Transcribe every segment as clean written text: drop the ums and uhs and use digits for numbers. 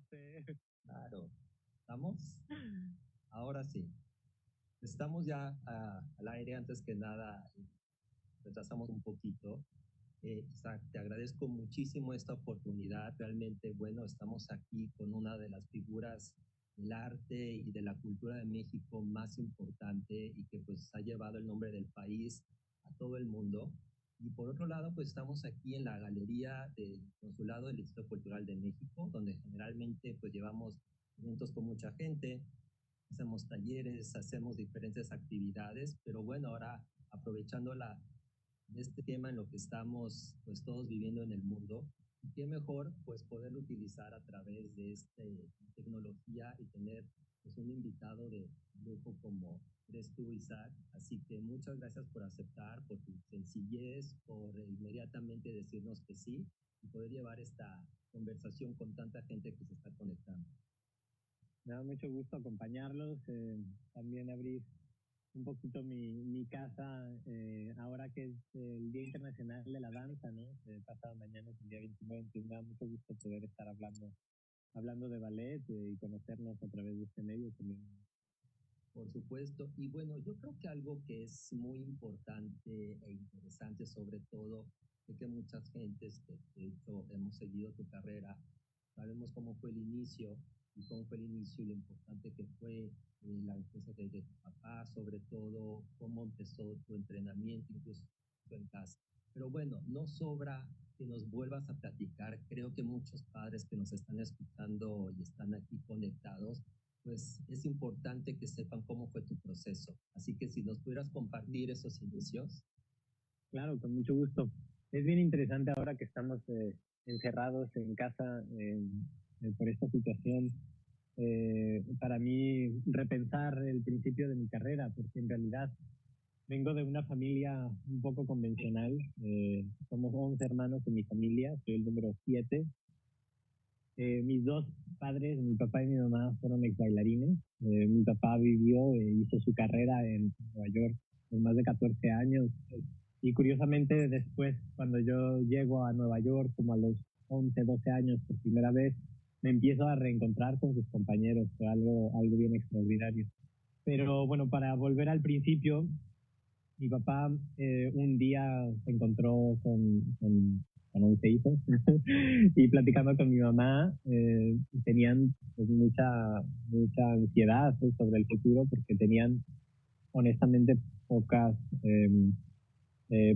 sé. Claro. ¿Estamos? Ahora sí. Estamos ya al aire. Antes que nada, retrasamos un poquito. Isaac, te agradezco muchísimo esta oportunidad. Realmente, bueno, estamos aquí con una de las figuras del arte y de la cultura de México más importante y que pues ha llevado el nombre del país a todo el mundo. Y por otro lado, pues estamos aquí en la galería del Consulado del Instituto Cultural de México, donde generalmente pues llevamos eventos con mucha gente, hacemos talleres, hacemos diferentes actividades, pero bueno, ahora aprovechando este tema en lo que estamos pues todos viviendo en el mundo, y qué mejor pues poder utilizar a través de esta tecnología y tener pues un invitado de lujo como eres tú, Isaac. Así que muchas gracias por aceptar, por tu sencillez, por inmediatamente decirnos que sí y poder llevar esta conversación con tanta gente que se está conectando. Me da mucho gusto acompañarlos, también abrir un poquito mi casa, ahora que es el Día Internacional de la Danza, ¿no? Pasado mañana es el día 29, entonces me da mucho gusto poder estar hablando de ballet y conocernos a través de este medio también. Por supuesto, y bueno, yo creo que algo que es muy importante e interesante, sobre todo, de que muchas gentes que de hecho hemos seguido tu carrera, sabemos cómo fue el inicio y cómo fue el inicio y lo importante que fue la empresa de tu papá, sobre todo, cómo empezó tu entrenamiento, incluso en casa. Pero bueno, no sobra que nos vuelvas a platicar. Creo que muchos padres que nos están escuchando y están aquí conectados, pues es importante que sepan cómo fue tu proceso. Así que si nos pudieras compartir esos inicios. Claro, con mucho gusto. Es bien interesante ahora que estamos encerrados en casa por esta situación. Para mí repensar el principio de mi carrera, porque en realidad vengo de una familia un poco convencional. Somos 11 hermanos en mi familia, soy el número 7. Mis dos padres, mi papá y mi mamá, fueron ex bailarines. Mi papá vivió e hizo su carrera en Nueva York por más de 14 años. Y curiosamente después, cuando yo llego a Nueva York, como a los 11, 12 años por primera vez, me empiezo a reencontrar con sus compañeros. Fue algo bien extraordinario. Pero bueno, para volver al principio, mi papá un día se encontró con 11 hijos y platicando con mi mamá tenían pues, mucha ansiedad sobre el futuro porque tenían honestamente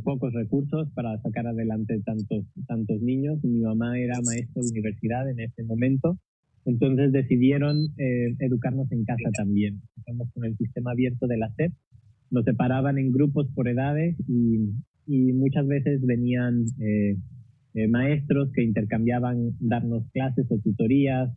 pocos recursos para sacar adelante tantos niños. Mi mamá era maestra de universidad en ese momento, entonces decidieron educarnos en casa también. Estamos con el sistema abierto de la SEP. Nos separaban en grupos por edades y muchas veces venían maestros que intercambiaban darnos clases o tutorías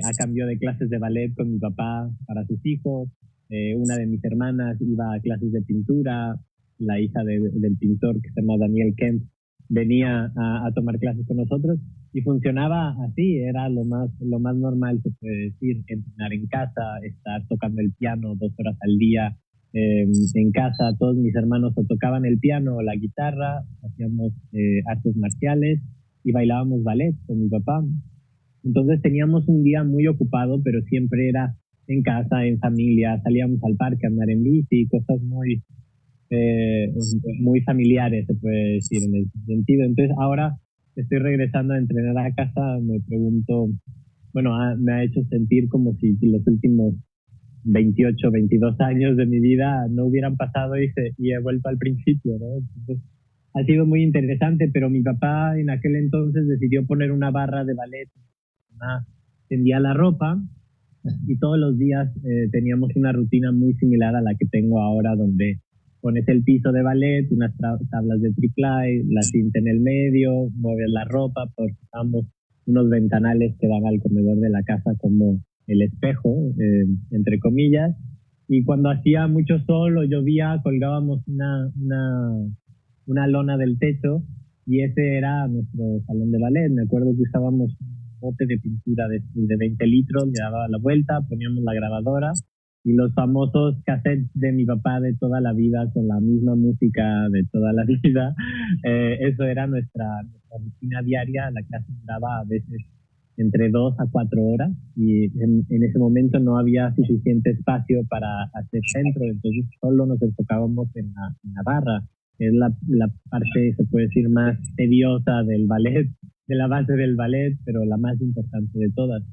a cambio de clases de ballet con mi papá para sus hijos. Una de mis hermanas iba a clases de pintura, la hija del pintor que se llama Daniel Kent venía a tomar clases con nosotros y funcionaba así, era lo más normal, se puede decir, entrenar en casa, estar tocando el piano 2 horas al día. En casa todos mis hermanos o tocaban el piano o la guitarra, hacíamos artes marciales y bailábamos ballet con mi papá. Entonces teníamos un día muy ocupado, pero siempre era en casa, en familia, salíamos al parque a andar en bici, cosas muy familiares, se puede decir en ese sentido. Entonces ahora estoy regresando a entrenar a casa, me pregunto, bueno, me ha hecho sentir como si los últimos 28, 22 años de mi vida no hubieran pasado y he vuelto al principio, ¿no? Entonces, ha sido muy interesante, pero mi papá en aquel entonces decidió poner una barra de ballet, tendía la ropa y todos los días teníamos una rutina muy similar a la que tengo ahora, donde pones el piso de ballet, unas tablas de triplay, la cinta en el medio, mueves la ropa, portamos unos ventanales que dan al comedor de la casa como el espejo, entre comillas, y cuando hacía mucho sol o llovía colgábamos una lona del techo y ese era nuestro salón de ballet. Me acuerdo que usábamos un bote de pintura de 20 litros, le daba la vuelta, poníamos la grabadora y los famosos cassettes de mi papá de toda la vida con la misma música de toda la vida. Eso era nuestra rutina diaria. La clase duraba a veces entre 2 a 4 horas, y en ese momento no había suficiente espacio para hacer centro, entonces solo nos enfocábamos en la barra. Es la parte, se puede decir, más tediosa del ballet, de la base del ballet, pero la más importante de todas.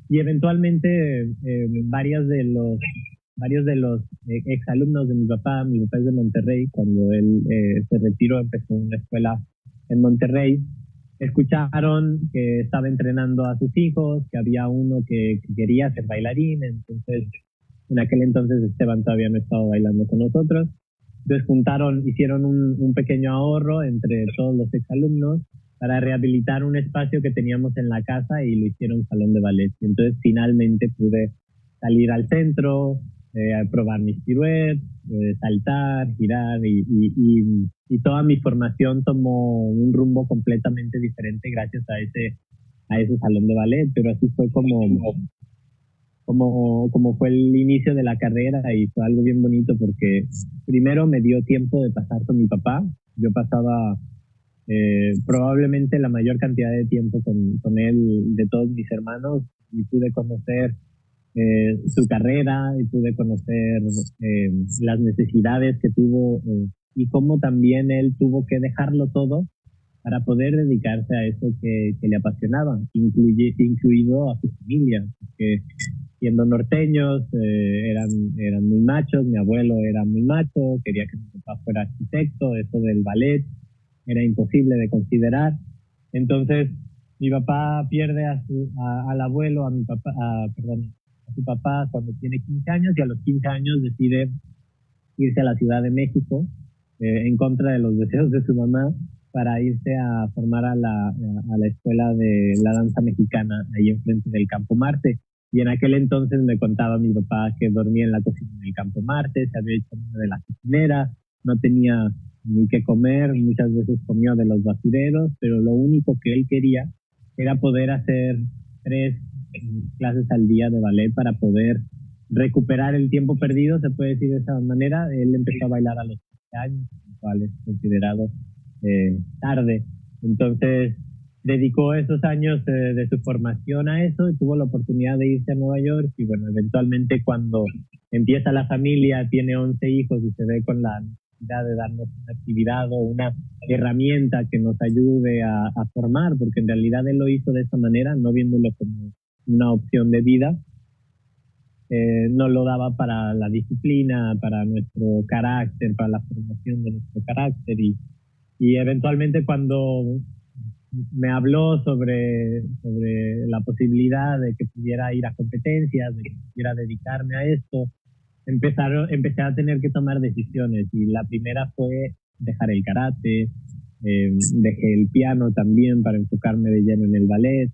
Y eventualmente varios de los exalumnos de mi papá es de Monterrey, cuando él se retiró, empezó una escuela en Monterrey, escucharon que estaba entrenando a sus hijos, que había uno que quería ser bailarín, entonces en aquel entonces Esteban todavía no estaba bailando con nosotros. Entonces hicieron un pequeño ahorro entre todos los exalumnos para rehabilitar un espacio que teníamos en la casa y lo hicieron salón de ballet. Y entonces finalmente pude salir al centro, probar mis piruetas, saltar, girar y toda mi formación tomó un rumbo completamente diferente gracias a ese salón de ballet, pero así fue como fue el inicio de la carrera y fue algo bien bonito porque primero me dio tiempo de pasar con mi papá. Yo pasaba probablemente la mayor cantidad de tiempo con él de todos mis hermanos y pude conocer su carrera y pude conocer las necesidades que tuvo y cómo también él tuvo que dejarlo todo para poder dedicarse a eso que le apasionaba, incluido a su familia, porque siendo norteños eran muy machos, mi abuelo era muy macho, quería que mi papá fuera arquitecto, eso del ballet era imposible de considerar. Entonces mi papá pierde al abuelo, a su papá cuando tiene 15 años y a los 15 años decide irse a la Ciudad de México en contra de los deseos de su mamá para irse a formar a la escuela de la danza mexicana ahí enfrente del Campo Marte. Y en aquel entonces me contaba mi papá que dormía en la cocina del Campo Marte, se había hecho de la cocinera, no tenía ni qué comer, muchas veces comió de los basureros, pero lo único que él quería era poder hacer 3 clases al día de ballet para poder recuperar el tiempo perdido, se puede decir de esa manera. Él empezó a bailar a los 15 años, lo cual es considerado tarde. Entonces dedicó esos años de su formación a eso y tuvo la oportunidad de irse a Nueva York y bueno, eventualmente cuando empieza la familia, tiene 11 hijos y se ve con la necesidad de darnos una actividad o una herramienta que nos ayude a formar, porque en realidad él lo hizo de esa manera, no viéndolo como una opción de vida, no lo daba para la disciplina, para nuestro carácter, para la formación de nuestro carácter y eventualmente cuando me habló sobre la posibilidad de que pudiera ir a competencias, de que pudiera dedicarme a esto, empecé a tener que tomar decisiones y la primera fue dejar el karate, dejé el piano también para enfocarme de lleno en el ballet.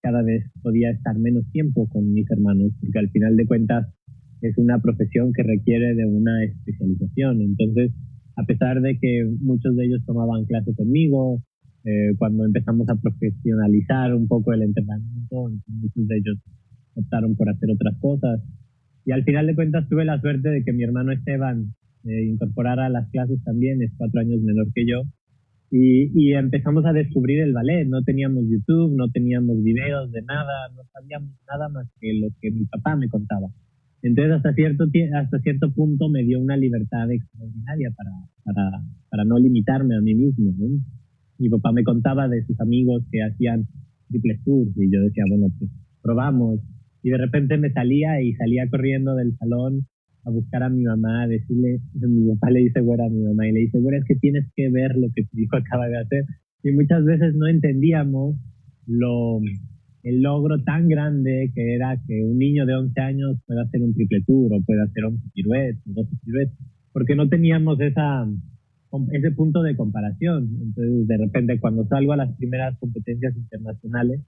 Cada vez podía estar menos tiempo con mis hermanos porque al final de cuentas es una profesión que requiere de una especialización. Entonces, a pesar de que muchos de ellos tomaban clases conmigo, cuando empezamos a profesionalizar un poco el entrenamiento, muchos de ellos optaron por hacer otras cosas. Y al final de cuentas tuve la suerte de que mi hermano Esteban incorporara las clases también, es 4 años menor que yo, y empezamos a descubrir el ballet. No teníamos YouTube, no teníamos videos de nada, no sabíamos nada más que lo que mi papá me contaba. Entonces hasta cierto punto me dio una libertad extraordinaria para no limitarme a mí mismo, ¿no? Mi papá me contaba de sus amigos que hacían triple tours y yo decía, bueno, pues probamos. Y de repente me salía corriendo del salón a buscar a mi mamá, a decirle, mi papá le dice güera a mi mamá y le dice, güera, es que tienes que ver lo que tu hijo acaba de hacer. Y muchas veces no entendíamos el logro tan grande que era que un niño de 11 años pueda hacer un triple tour o pueda hacer 11 piruetas, 12 piruetas, porque no teníamos ese punto de comparación. Entonces, de repente, cuando salgo a las primeras competencias internacionales,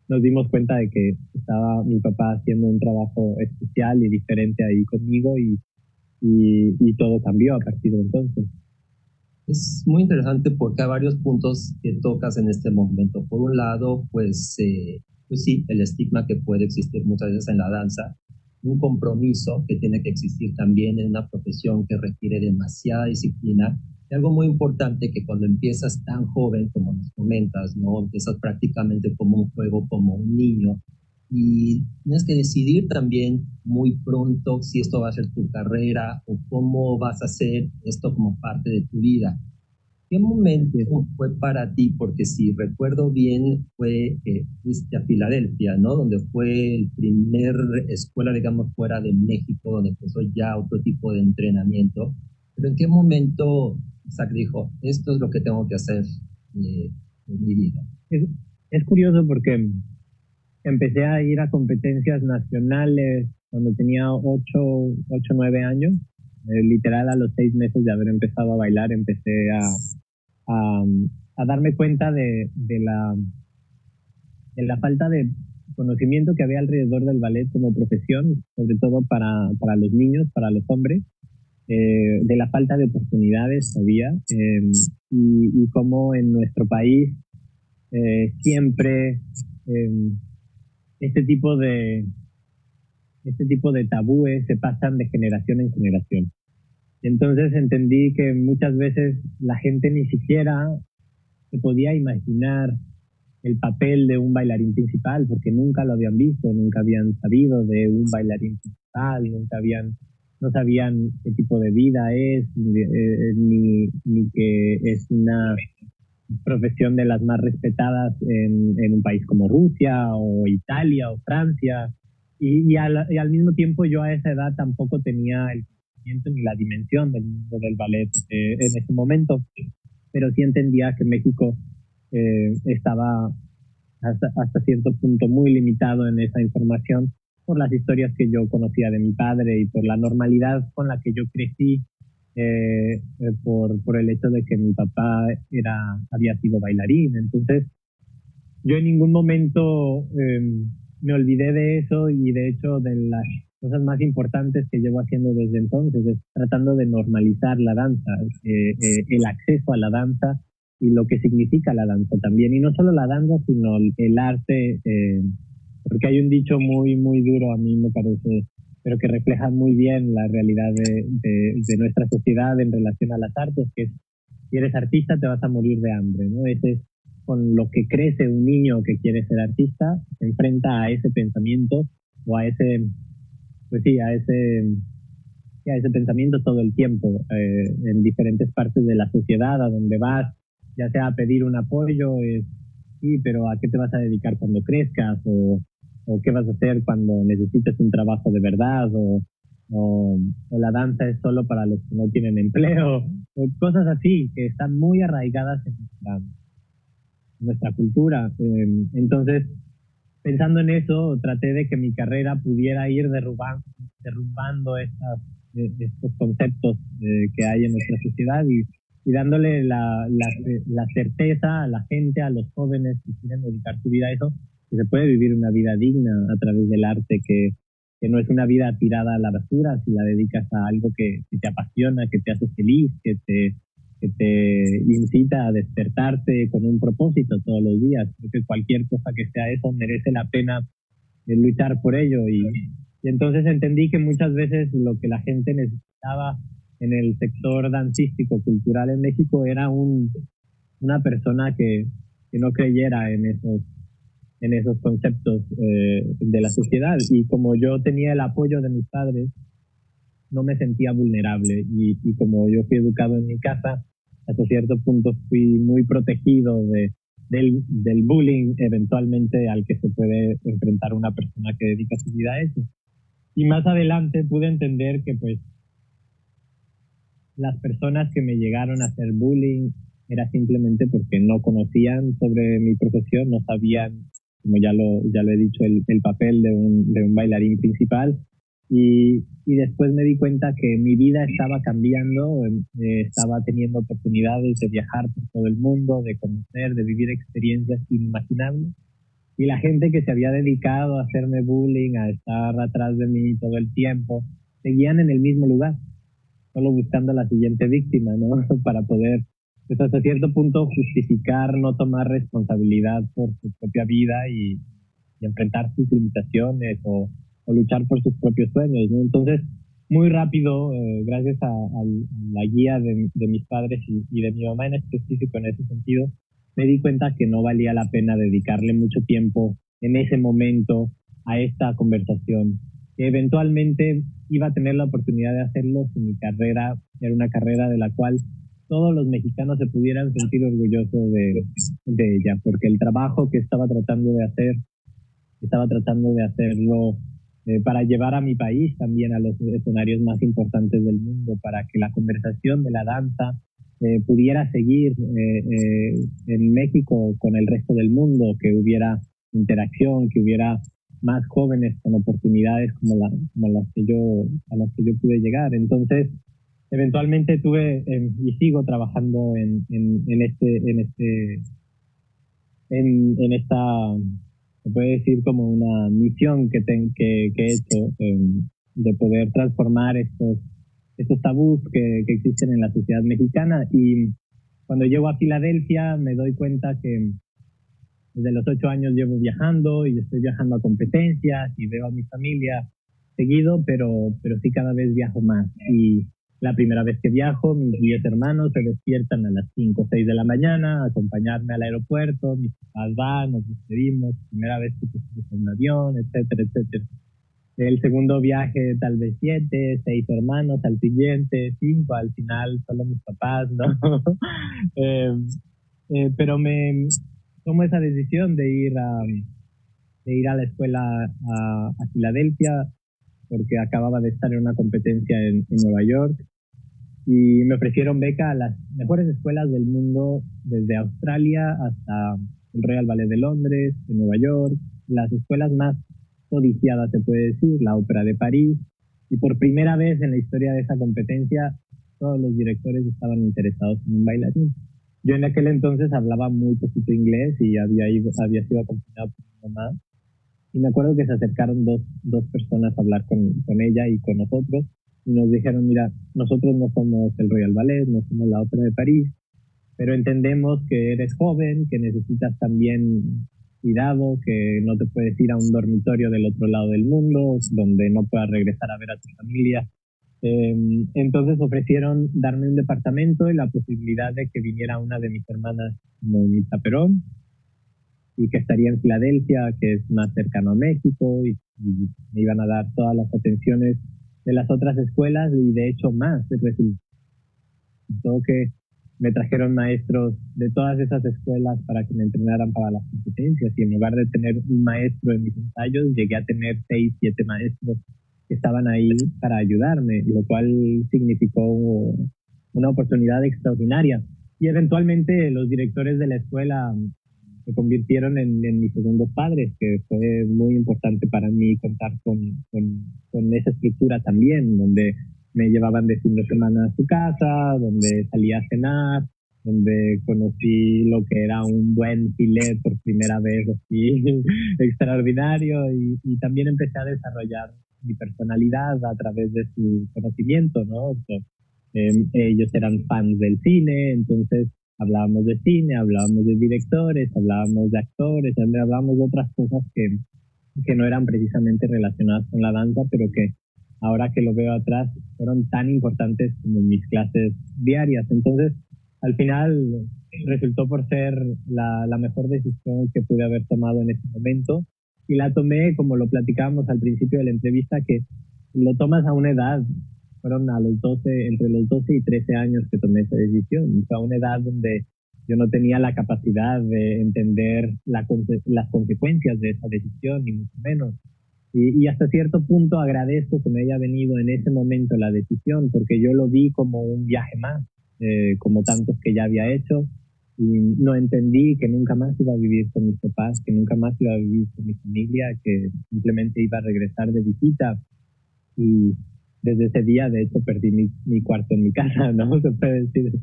nos dimos cuenta de que estaba mi papá haciendo un trabajo especial y diferente ahí conmigo y todo cambió a partir de entonces. Es muy interesante porque hay varios puntos que tocas en este momento. Por un lado, pues sí, el estigma que puede existir muchas veces en la danza, un compromiso que tiene que existir también en una profesión que requiere demasiada disciplina. Y algo muy importante que cuando empiezas tan joven, como nos comentas, ¿no? Empiezas prácticamente como un juego, como un niño, y tienes que decidir también muy pronto si esto va a ser tu carrera o cómo vas a hacer esto como parte de tu vida. ¿Qué momento fue para ti? Porque si recuerdo bien, fuiste a Filadelfia, ¿no? Donde fue el primer escuela, digamos, fuera de México, donde empezó ya otro tipo de entrenamiento. Pero ¿en qué momento Isaac dijo, esto es lo que tengo que hacer en mi vida? Es curioso porque empecé a ir a competencias nacionales cuando tenía 9 años. Literal, a los 6 meses de haber empezado a bailar, empecé a darme cuenta de la falta de conocimiento que había alrededor del ballet como profesión, sobre todo para los niños, para los hombres, de la falta de oportunidades que había, y cómo en nuestro país siempre este tipo de tabúes se pasan de generación en generación. Entonces entendí que muchas veces la gente ni siquiera se podía imaginar el papel de un bailarín principal, porque nunca lo habían visto, nunca habían sabido de un bailarín principal, no sabían qué tipo de vida es, ni que es una profesión de las más respetadas en un país como Rusia o Italia o Francia. Y al mismo tiempo yo a esa edad tampoco tenía el conocimiento ni la dimensión del mundo del ballet en ese momento, pero sí entendía que México estaba hasta cierto punto muy limitado en esa información por las historias que yo conocía de mi padre y por la normalidad con la que yo crecí, por el hecho de que mi papá había sido bailarín. Entonces yo en ningún momento me olvidé de eso, y de hecho de las cosas más importantes que llevo haciendo desde entonces es tratando de normalizar la danza, el acceso a la danza y lo que significa la danza también, y no solo la danza sino el arte, porque hay un dicho muy muy duro, a mí me parece, pero que refleja muy bien la realidad de nuestra sociedad en relación a las artes, que es: si eres artista te vas a morir de hambre, ¿no? Ese es con lo que crece un niño que quiere ser artista, se enfrenta a ese pensamiento o a ese, pues sí, a ese pensamiento todo el tiempo, en diferentes partes de la sociedad a donde vas, ya sea a pedir un apoyo, sí, pero ¿a qué te vas a dedicar cuando crezcas? O ¿qué vas a hacer cuando necesites un trabajo de verdad? O la danza es solo para los que no tienen empleo, o cosas así que están muy arraigadas en nuestra cultura. Entonces, pensando en eso, traté de que mi carrera pudiera ir derrumbando estos conceptos que hay en nuestra sociedad, y dándole la certeza a la gente, a los jóvenes que quieren dedicar su vida a eso, que se puede vivir una vida digna a través del arte, que no es una vida tirada a la basura si la dedicas a algo que te apasiona, que te hace feliz, que te incita a despertarte con un propósito todos los días. Creo que cualquier cosa que sea eso merece la pena luchar por ello, y entonces entendí que muchas veces lo que la gente necesitaba en el sector dancístico cultural en México era una persona que no creyera en esos conceptos de la sociedad, y como yo tenía el apoyo de mis padres no me sentía vulnerable, y como yo fui educado en mi casa, hasta cierto punto fui muy protegido del bullying eventualmente al que se puede enfrentar una persona que dedica su vida a eso. Y más adelante pude entender que pues las personas que me llegaron a hacer bullying era simplemente porque no conocían sobre mi profesión, no sabían, como ya lo he dicho, el papel de un bailarín principal. Y después me di cuenta que mi vida estaba cambiando, estaba teniendo oportunidades de viajar por todo el mundo, de conocer, de vivir experiencias inimaginables. Y la gente que se había dedicado a hacerme bullying, a estar atrás de mí todo el tiempo, seguían en el mismo lugar, solo buscando la siguiente víctima, ¿no? Para poder, pues hasta cierto punto, justificar no tomar responsabilidad por su propia vida y enfrentar sus limitaciones o luchar por sus propios sueños, ¿no? Entonces, muy rápido, gracias a la guía de mis padres y de mi mamá en específico en ese sentido, me di cuenta que no valía la pena dedicarle mucho tiempo en ese momento a esta conversación. Que eventualmente iba a tener la oportunidad de hacerlo si mi carrera era una carrera de la cual todos los mexicanos se pudieran sentir orgullosos de ella, porque el trabajo que estaba tratando de hacerlo para llevar a mi país también a los escenarios más importantes del mundo, para que la conversación de la danza pudiera seguir en México con el resto del mundo, que hubiera interacción, que hubiera más jóvenes con oportunidades como las que a las que yo pude llegar. Entonces, eventualmente tuve y sigo trabajando en esta, se puede decir como una misión que he hecho, de poder transformar estos tabús que existen en la sociedad mexicana. Y cuando llego a Filadelfia me doy cuenta que desde los 8 años llevo viajando y estoy viajando a competencias y veo a mi familia seguido, pero sí cada vez viajo más. Y la primera vez que viajo, mis 10 hermanos se despiertan a las 5 o 6 de la mañana a acompañarme al aeropuerto, mis papás van, nos despedimos, primera vez que te subes a un avión, etcétera, etcétera. El segundo viaje tal vez 7, 6 hermanos, al siguiente 5, al final solo mis papás, ¿no? eh, pero me tomo esa decisión de ir a la escuela a Filadelfia, porque acababa de estar en una competencia en Nueva York y me ofrecieron beca a las mejores escuelas del mundo, desde Australia hasta el Royal Ballet de Londres, de Nueva York, las escuelas más codiciadas, se puede decir, la Ópera de París. Y por primera vez en la historia de esa competencia, todos los directores estaban interesados en un bailarín. Yo en aquel entonces hablaba muy poquito inglés y había sido acompañado por mi mamá. Y me acuerdo que se acercaron dos personas a hablar con ella y con nosotros y nos dijeron, mira, nosotros no somos el Royal Ballet, no somos la Ópera de París, pero entendemos que eres joven, que necesitas también cuidado, que no te puedes ir a un dormitorio del otro lado del mundo, donde no puedas regresar a ver a tu familia. Entonces ofrecieron darme un departamento y la posibilidad de que viniera una de mis hermanas como mi chaperón, y que estaría en Filadelfia, que es más cercano a México, y me iban a dar todas las atenciones de las otras escuelas y de hecho más. Resultó que me trajeron maestros de todas esas escuelas para que me entrenaran para las competencias, y en lugar de tener un maestro en mis ensayos, llegué a tener 6, 7 maestros que estaban ahí para ayudarme, lo cual significó una oportunidad extraordinaria. Y eventualmente los directores de la escuela se convirtieron en mis segundos padres, que fue muy importante para mí contar con esa estructura también, donde me llevaban de fin de semana a su casa, donde salía a cenar, donde conocí lo que era un buen filet por primera vez, así extraordinario, y también empecé a desarrollar mi personalidad a través de su conocimiento, ¿no? Ellos eran fans del cine, entonces hablábamos de cine, hablábamos de directores, hablábamos de actores, hablábamos de otras cosas que no eran precisamente relacionadas con la danza, pero que ahora que lo veo atrás fueron tan importantes como mis clases diarias. Entonces, al final resultó por ser la mejor decisión que pude haber tomado en ese momento, y la tomé como lo platicábamos al principio de la entrevista, que lo tomas a una edad. Fueron entre los 12 y 13 años que tomé esa decisión. Fue a una edad donde yo no tenía la capacidad de entender las consecuencias de esa decisión, ni mucho menos. Y hasta cierto punto agradezco que me haya venido en ese momento la decisión, porque yo lo vi como un viaje más, como tantos que ya había hecho, y no entendí que nunca más iba a vivir con mis papás, que nunca más iba a vivir con mi familia, que simplemente iba a regresar de visita. Y desde ese día, de hecho, perdí mi cuarto en mi casa, ¿no? Se puede decir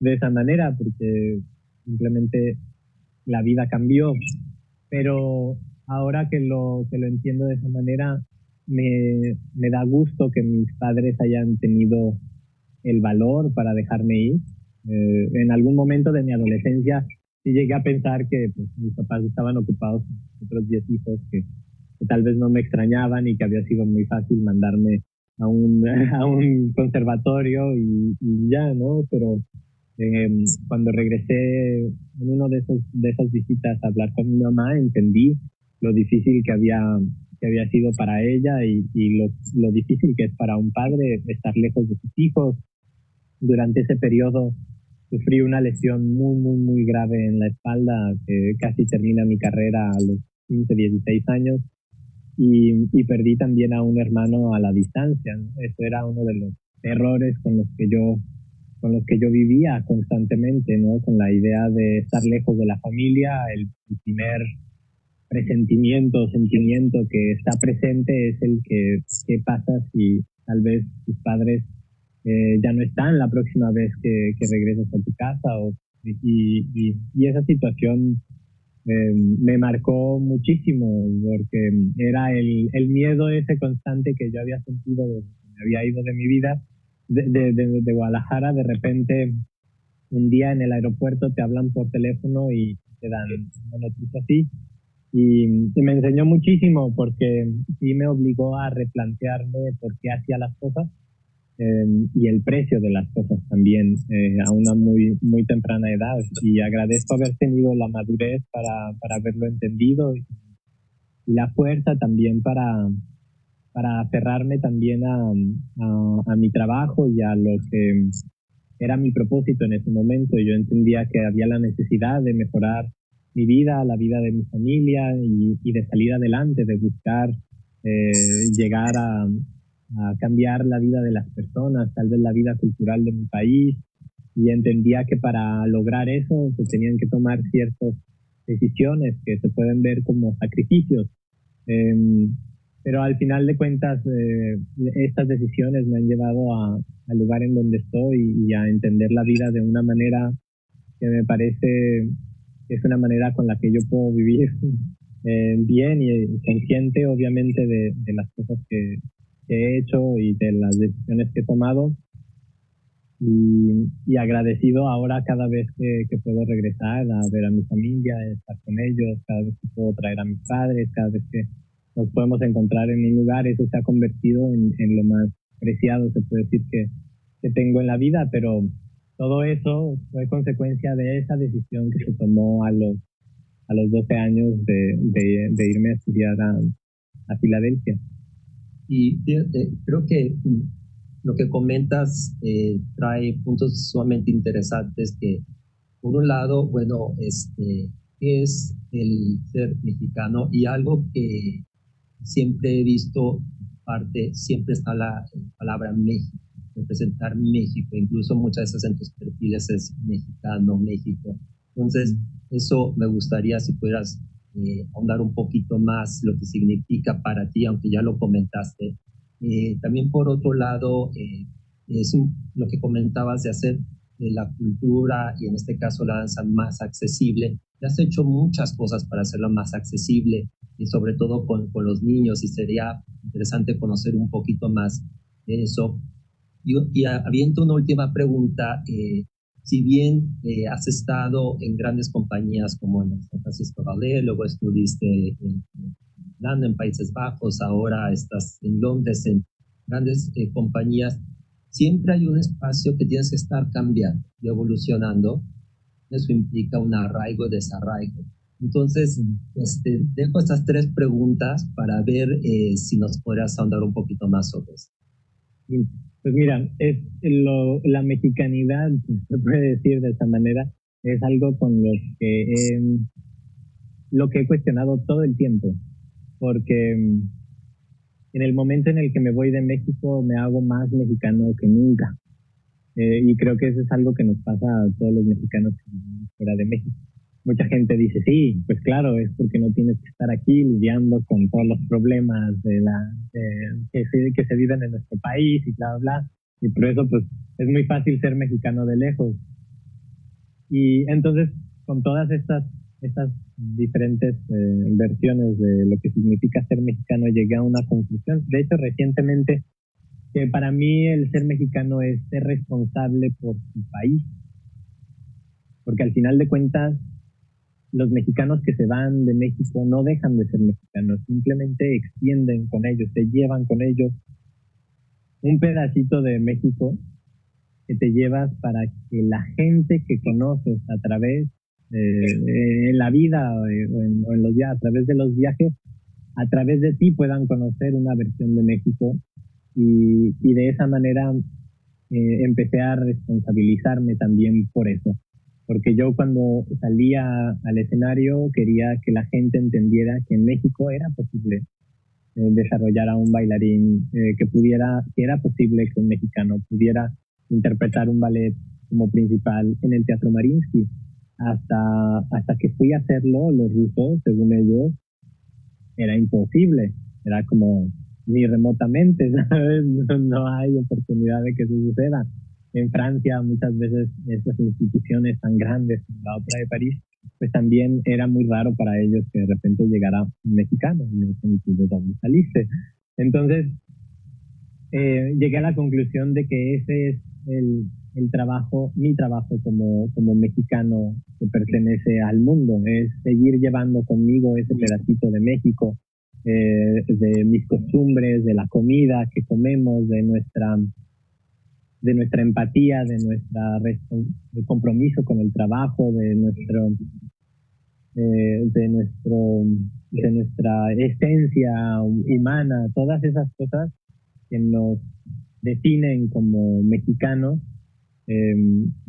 de esa manera, porque simplemente la vida cambió. Pero ahora que lo entiendo de esa manera, me da gusto que mis padres hayan tenido el valor para dejarme ir. En algún momento de mi adolescencia sí llegué a pensar que pues, mis papás estaban ocupados con otros 10 hijos que tal vez no me extrañaban, y que había sido muy fácil mandarme a un conservatorio y ya, ¿no? Pero cuando regresé en uno de esas visitas a hablar con mi mamá, entendí lo difícil que había sido para ella y lo difícil que es para un padre estar lejos de sus hijos. Durante ese periodo sufrí una lesión muy grave en la espalda que casi termina mi carrera a los 15, 16 años y perdí también a un hermano a la distancia, ¿no? Eso era uno de los errores con los que yo vivía constantemente, ¿no? Con la idea de estar lejos de la familia, el primer presentimiento, sentimiento que está presente es el que pasa si tal vez tus padres ya no están la próxima vez que regresas a tu casa y esa situación me marcó muchísimo porque era el miedo ese constante que yo había sentido desde que me había ido de mi vida de Guadalajara. De repente un día en el aeropuerto te hablan por teléfono y te dan una noticia así y me enseñó muchísimo porque sí me obligó a replantearme por qué hacía las cosas y el precio de las cosas también a una muy temprana edad, y agradezco haber tenido la madurez para haberlo entendido y la fuerza también para aferrarme también a mi trabajo y a lo que era mi propósito en ese momento. Yo entendía que había la necesidad de mejorar mi vida, la vida de mi familia y de salir adelante, de buscar llegar a cambiar la vida de las personas, tal vez la vida cultural de mi país, y entendía que para lograr eso se tenían que tomar ciertas decisiones que se pueden ver como sacrificios. Pero al final de cuentas, estas decisiones me han llevado al lugar en donde estoy y a entender la vida de una manera que me parece que es una manera con la que yo puedo vivir bien y consciente, obviamente, de las cosas que he hecho y de las decisiones que he tomado y agradecido ahora cada vez que puedo regresar a ver a mi familia, estar con ellos, cada vez que puedo traer a mis padres, cada vez que nos podemos encontrar en un lugar. Eso se ha convertido en lo más preciado, se puede decir, que tengo en la vida, pero todo eso fue consecuencia de esa decisión que se tomó a los 12 años de irme a estudiar a Filadelfia. Y creo que lo que comentas trae puntos sumamente interesantes que, por un lado, bueno, es el ser mexicano, y algo que siempre he visto siempre está la palabra México, representar México, incluso muchas veces en tus perfiles es mexicano, México. Entonces, eso me gustaría si pudieras ahondar un poquito más lo que significa para ti, aunque ya lo comentaste. También por otro lado, es lo que comentabas de hacer la cultura y en este caso la danza más accesible. Ya has hecho muchas cosas para hacerla más accesible y sobre todo con los niños, y sería interesante conocer un poquito más de eso. Y aviento una última pregunta. Si bien has estado en grandes compañías como en San Francisco Ballet, luego estuviste en Irlanda, en Países Bajos, ahora estás en Londres, en grandes compañías, siempre hay un espacio que tienes que estar cambiando y evolucionando. Eso implica un arraigo y desarraigo. Entonces, dejo estas 3 preguntas para ver si nos podrías ahondar un poquito más sobre eso. Pues mira, la mexicanidad, se puede decir de esa manera, es algo con lo que he cuestionado todo el tiempo, porque en el momento en el que me voy de México me hago más mexicano que nunca. Y creo que eso es algo que nos pasa a todos los mexicanos que vivimos fuera de México. Mucha gente dice, sí, pues claro, es porque no tienes que estar aquí lidiando con todos los problemas que se viven en nuestro país y bla, bla, bla. Y por eso, pues, es muy fácil ser mexicano de lejos. Y entonces, con todas estas diferentes versiones de lo que significa ser mexicano, llegué a una conclusión. De hecho, recientemente, que para mí el ser mexicano es ser responsable por su país. Porque al final de cuentas, los mexicanos que se van de México no dejan de ser mexicanos, simplemente extienden con ellos, se llevan con ellos un pedacito de México que te llevas para que la gente que conoces a través en la vida o en los viajes, a través de los viajes, a través de ti puedan conocer una versión de México y de esa manera empecé a responsabilizarme también por eso. Porque yo cuando salía al escenario quería que la gente entendiera que en México era posible desarrollar a un bailarín, que era posible que un mexicano pudiera interpretar un ballet como principal en el Teatro Mariinsky. Hasta que fui a hacerlo, los rusos, según ellos, era imposible. Era como ni remotamente, ¿sabes? No hay oportunidad de que eso suceda. En Francia muchas veces estas instituciones tan grandes como la Ópera de París, pues también era muy raro para ellos que de repente llegara un mexicano, y no sé de dónde saliste. Entonces, llegué a la conclusión de que ese es el trabajo, mi trabajo como mexicano que pertenece al mundo, es seguir llevando conmigo ese pedacito de México, de mis costumbres, de la comida que comemos, de nuestra empatía, de de compromiso con el trabajo, de nuestra esencia humana, todas esas cosas que nos definen como mexicanos.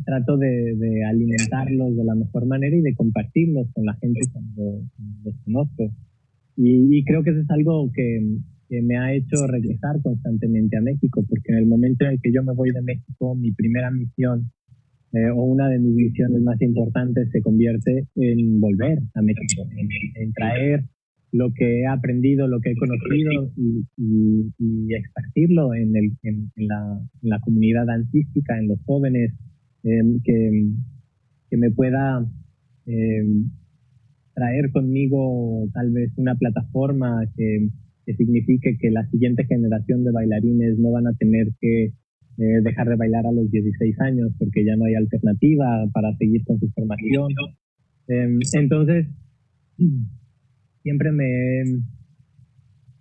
Trato de alimentarlos de la mejor manera y de compartirlos con la gente cuando los conozco. Y creo que eso es algo que me ha hecho regresar constantemente a México, porque en el momento en el que yo me voy de México, mi primera misión o una de mis misiones más importantes se convierte en volver a México, en traer lo que he aprendido, lo que he conocido y esparcirlo en la comunidad dancística, en los jóvenes, que me pueda traer conmigo tal vez una plataforma que signifique que la siguiente generación de bailarines no van a tener que dejar de bailar a los 16 años porque ya no hay alternativa para seguir con su formación. Entonces, siempre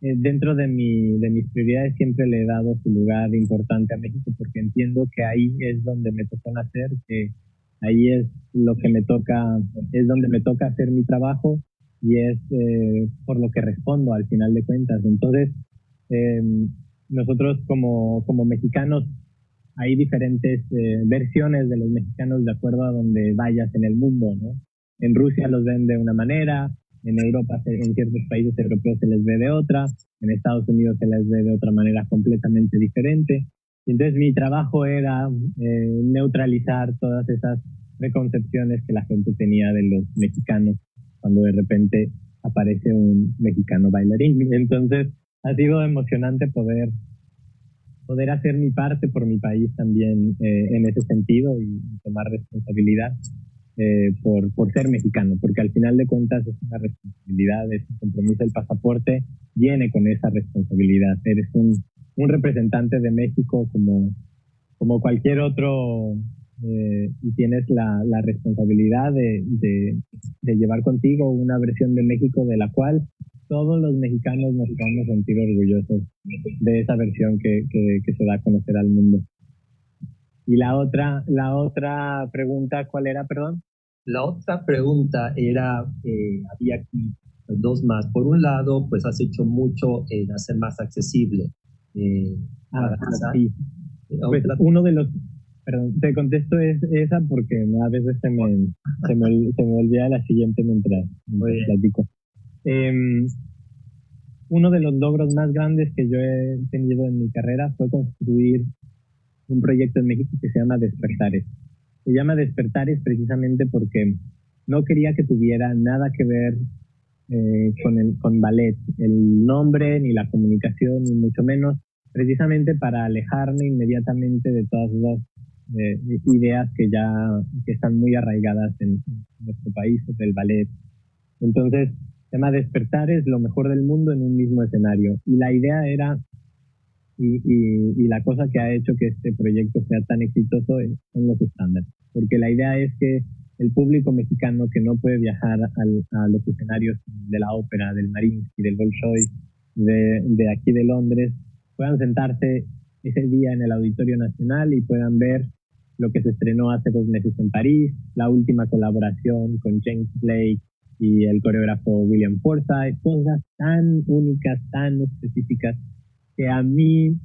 dentro de mis prioridades siempre le he dado su lugar importante a México porque entiendo que ahí es donde me tocó nacer, que ahí es lo que me toca, es donde me toca hacer mi trabajo y es por lo que respondo al final de cuentas. Entonces, nosotros como mexicanos, hay diferentes versiones de los mexicanos de acuerdo a donde vayas en el mundo, ¿no? En Rusia los ven de una manera, en Europa, en ciertos países europeos se les ve de otra, en Estados Unidos se les ve de otra manera completamente diferente. Entonces mi trabajo era neutralizar todas esas preconcepciones que la gente tenía de los mexicanos cuando de repente aparece un mexicano bailarín. Entonces ha sido emocionante poder hacer mi parte por mi país también en ese sentido y tomar responsabilidad por ser mexicano, porque al final de cuentas es una responsabilidad, es un compromiso. El pasaporte viene con esa responsabilidad. Eres un representante de México como cualquier otro y tienes la responsabilidad de llevar contigo una versión de México de la cual todos los mexicanos nos vamos a sentir orgullosos de esa versión que se da a conocer al mundo. Y la otra pregunta, ¿cuál era, perdón? La otra pregunta era, había aquí dos más. Por un lado, pues has hecho mucho en hacer más accesible. Sí. Pues uno de los, perdón, te contesto esa porque a veces se me olvida la siguiente mientras platico. Uno de los logros más grandes que yo he tenido en mi carrera fue construir un proyecto en México que se llama Despertares. Se llama Despertares precisamente porque no quería que tuviera nada que ver con ballet, el nombre, ni la comunicación, ni mucho menos, precisamente para alejarme inmediatamente de todas esas ideas que están muy arraigadas en nuestro país del ballet. Entonces, se llama Despertares, lo mejor del mundo en un mismo escenario. Y la idea era y la cosa que ha hecho que este proyecto sea tan exitoso son los estándares, porque la idea es que el público mexicano que no puede viajar a los escenarios de la ópera, del Mariinsky, del Bolshoi, de aquí de Londres, puedan sentarse ese día en el Auditorio Nacional y puedan ver lo que se estrenó hace 2 meses en París, la última colaboración con James Blake y el coreógrafo William Forsythe, cosas tan únicas, tan específicas, que a mí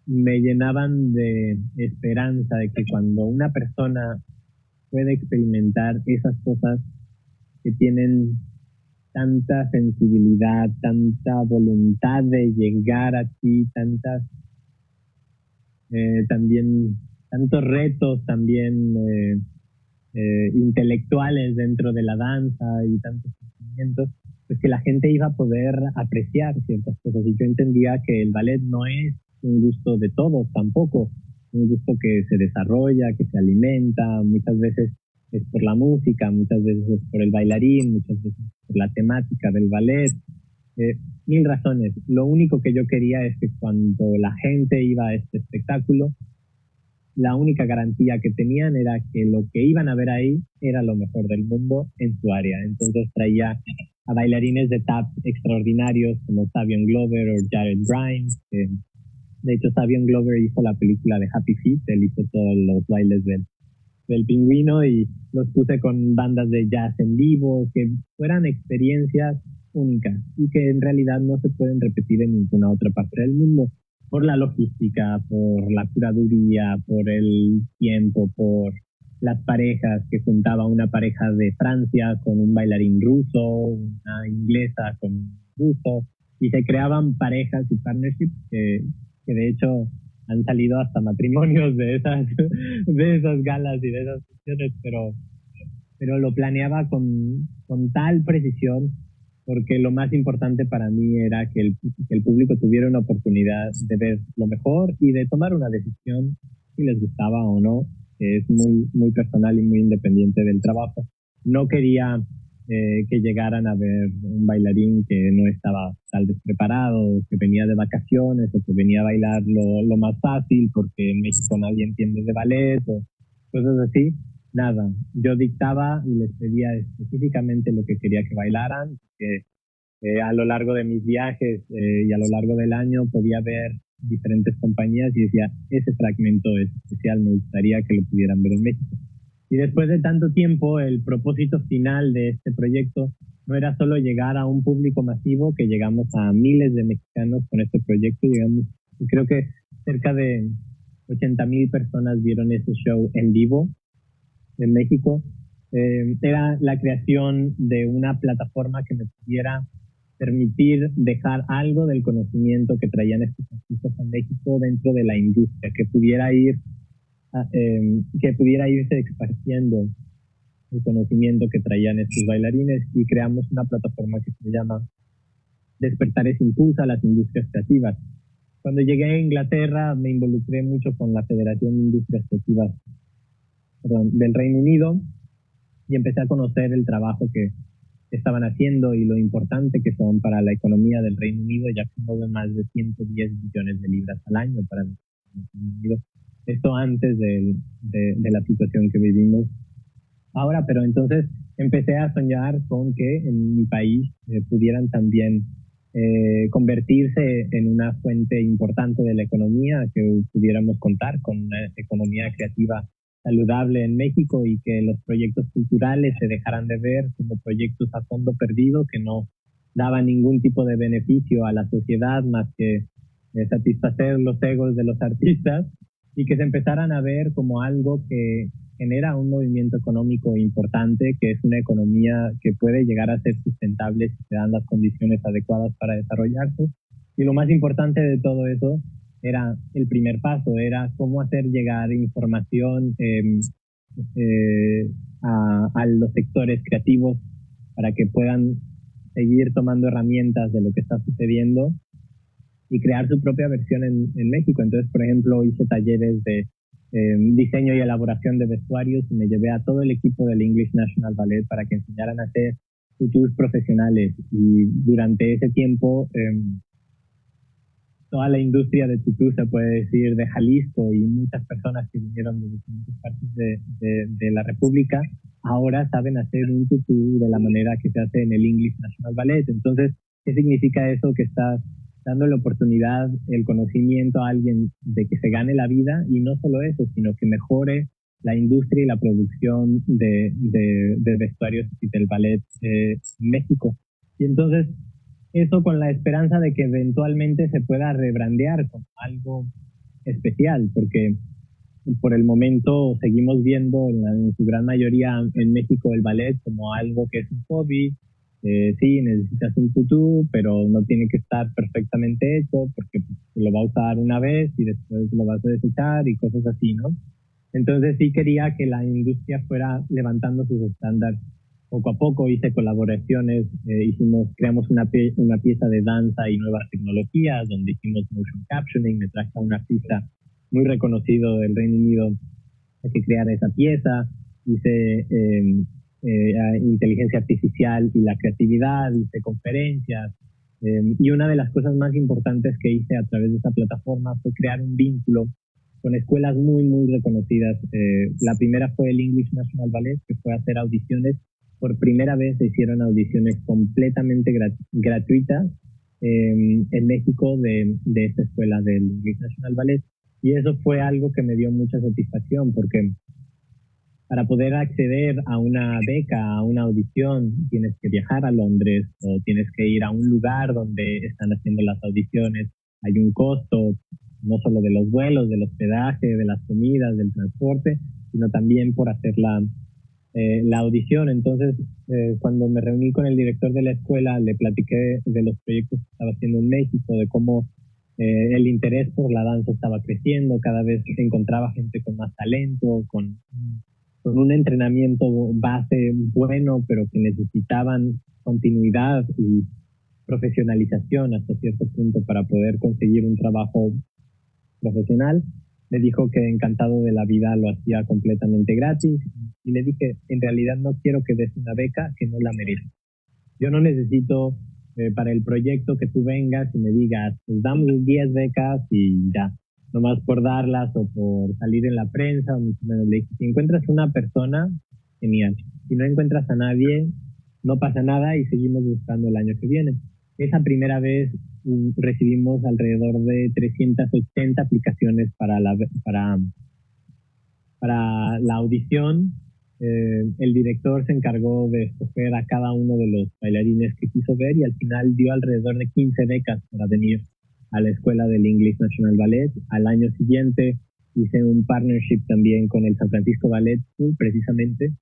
me llenaban de esperanza de que cuando una persona puede experimentar esas cosas que tienen tanta sensibilidad, tanta voluntad de llegar a ti, también tantos retos también intelectuales dentro de la danza y tantos sentimientos, pues que la gente iba a poder apreciar ciertas cosas. Y yo entendía que el ballet no es un gusto de todos tampoco, un gusto que se desarrolla, que se alimenta, muchas veces es por la música, muchas veces es por el bailarín, muchas veces por la temática del ballet, mil razones. Lo único que yo quería es que cuando la gente iba a este espectáculo, la única garantía que tenían era que lo que iban a ver ahí era lo mejor del mundo en su área. Entonces traía a bailarines de tap extraordinarios como Savion Glover o Jared Grimes. De hecho, Savion Glover hizo la película de Happy Feet, él hizo todos los bailes del pingüino y los puse con bandas de jazz en vivo, que fueran experiencias únicas y que en realidad no se pueden repetir en ninguna otra parte del mundo, por la logística, por la curaduría, por el tiempo, por las parejas, que juntaba una pareja de Francia con un bailarín ruso, una inglesa con un ruso, y se creaban parejas y partnerships que de hecho han salido hasta matrimonios de esas galas y de esas funciones, pero lo planeaba con tal precisión, porque lo más importante para mí era que el público tuviera una oportunidad de ver lo mejor y de tomar una decisión si les gustaba o no, que es muy, muy personal y muy independiente del trabajo. No quería que llegaran a ver un bailarín que no estaba tal vez preparado, que venía de vacaciones o que venía a bailar lo más fácil porque en México nadie entiende de ballet o cosas así. Nada, yo dictaba y les pedía específicamente lo que quería que bailaran, que a lo largo de mis viajes y a lo largo del año podía ver diferentes compañías y decía, ese fragmento es especial, me gustaría que lo pudieran ver en México. Y después de tanto tiempo, el propósito final de este proyecto no era solo llegar a un público masivo, que llegamos a miles de mexicanos con este proyecto, llegamos, creo que cerca de 80,000 personas vieron ese show en vivo en México. Era la creación de una plataforma que me pudiera permitir dejar algo del conocimiento que traían estos artistas a México dentro de la industria, que pudiera irse esparciendo el conocimiento que traían estos bailarines, y creamos una plataforma que se llama Despertares Impulsa a las Industrias Creativas. Cuando llegué a Inglaterra me involucré mucho con la Federación de Industrias Creativas del Reino Unido y empecé a conocer el trabajo que estaban haciendo y lo importante que son para la economía del Reino Unido, ya que mueven más de 110 billones de libras al año para el Reino Unido. Esto antes de la situación que vivimos ahora, pero entonces empecé a soñar con que en mi país pudieran también convertirse en una fuente importante de la economía, que pudiéramos contar con una economía creativa saludable en México y que los proyectos culturales se dejaran de ver como proyectos a fondo perdido que no daban ningún tipo de beneficio a la sociedad más que satisfacer los egos de los artistas, y que se empezaran a ver como algo que genera un movimiento económico importante, que es una economía que puede llegar a ser sustentable si se dan las condiciones adecuadas para desarrollarse. Y lo más importante de todo eso era el primer paso, era cómo hacer llegar información a los sectores creativos para que puedan seguir tomando herramientas de lo que está sucediendo y crear su propia versión en México. Entonces, por ejemplo, hice talleres de diseño y elaboración de vestuarios y me llevé a todo el equipo del English National Ballet para que enseñaran a hacer tutús profesionales. Y durante ese tiempo, toda la industria de tutú, se puede decir, de Jalisco, y muchas personas que vinieron de diferentes partes de la República, ahora saben hacer un tutú de la manera que se hace en el English National Ballet. Entonces, ¿qué significa eso? Que estás dando la oportunidad, el conocimiento a alguien de que se gane la vida, y no solo eso, sino que mejore la industria y la producción de vestuarios y del ballet en México. Y entonces, eso con la esperanza de que eventualmente se pueda rebrandear como algo especial, porque por el momento seguimos viendo en su gran mayoría en México el ballet como algo que es un hobby. Sí, necesitas un tutú, pero no tiene que estar perfectamente hecho porque lo va a usar una vez y después lo vas a desechar y cosas así, ¿no? Entonces sí quería que la industria fuera levantando sus estándares poco a poco. Hice colaboraciones, creamos una pieza de danza y nuevas tecnologías donde hicimos motion captioning. Me traje a un artista muy reconocido del Reino Unido que creara esa pieza. Hice inteligencia artificial y la creatividad, hice conferencias. Y una de las cosas más importantes que hice a través de esta plataforma fue crear un vínculo con escuelas muy, muy reconocidas. La primera fue el English National Ballet, que fue a hacer audiciones. Por primera vez se hicieron audiciones completamente gratuitas en México de esta escuela del English National Ballet. Y eso fue algo que me dio mucha satisfacción, porque para poder acceder a una beca, a una audición, tienes que viajar a Londres o tienes que ir a un lugar donde están haciendo las audiciones. Hay un costo, no solo de los vuelos, del hospedaje, de las comidas, del transporte, sino también por hacer la audición. Entonces, cuando me reuní con el director de la escuela, le platiqué de los proyectos que estaba haciendo en México, de cómo el interés por la danza estaba creciendo, cada vez encontraba gente con más talento, con un entrenamiento base bueno, pero que necesitaban continuidad y profesionalización hasta cierto punto para poder conseguir un trabajo profesional. Me dijo que encantado de la vida lo hacía completamente gratis, y le dije, en realidad no quiero que des una beca que no la mereces. Yo no necesito para el proyecto que tú vengas y me digas, pues damos 10 becas y ya, nomás por darlas o por salir en la prensa, o mucho menos. Le dije, si encuentras una persona, genial. Si no encuentras a nadie, no pasa nada y seguimos buscando el año que viene. Esa primera vez recibimos alrededor de 380 aplicaciones para la audición. El director se encargó de escoger a cada uno de los bailarines que quiso ver, y al final dio alrededor de 15 becas para venir a la escuela del English National Ballet. Al año siguiente hice un partnership también con el San Francisco Ballet School, precisamente.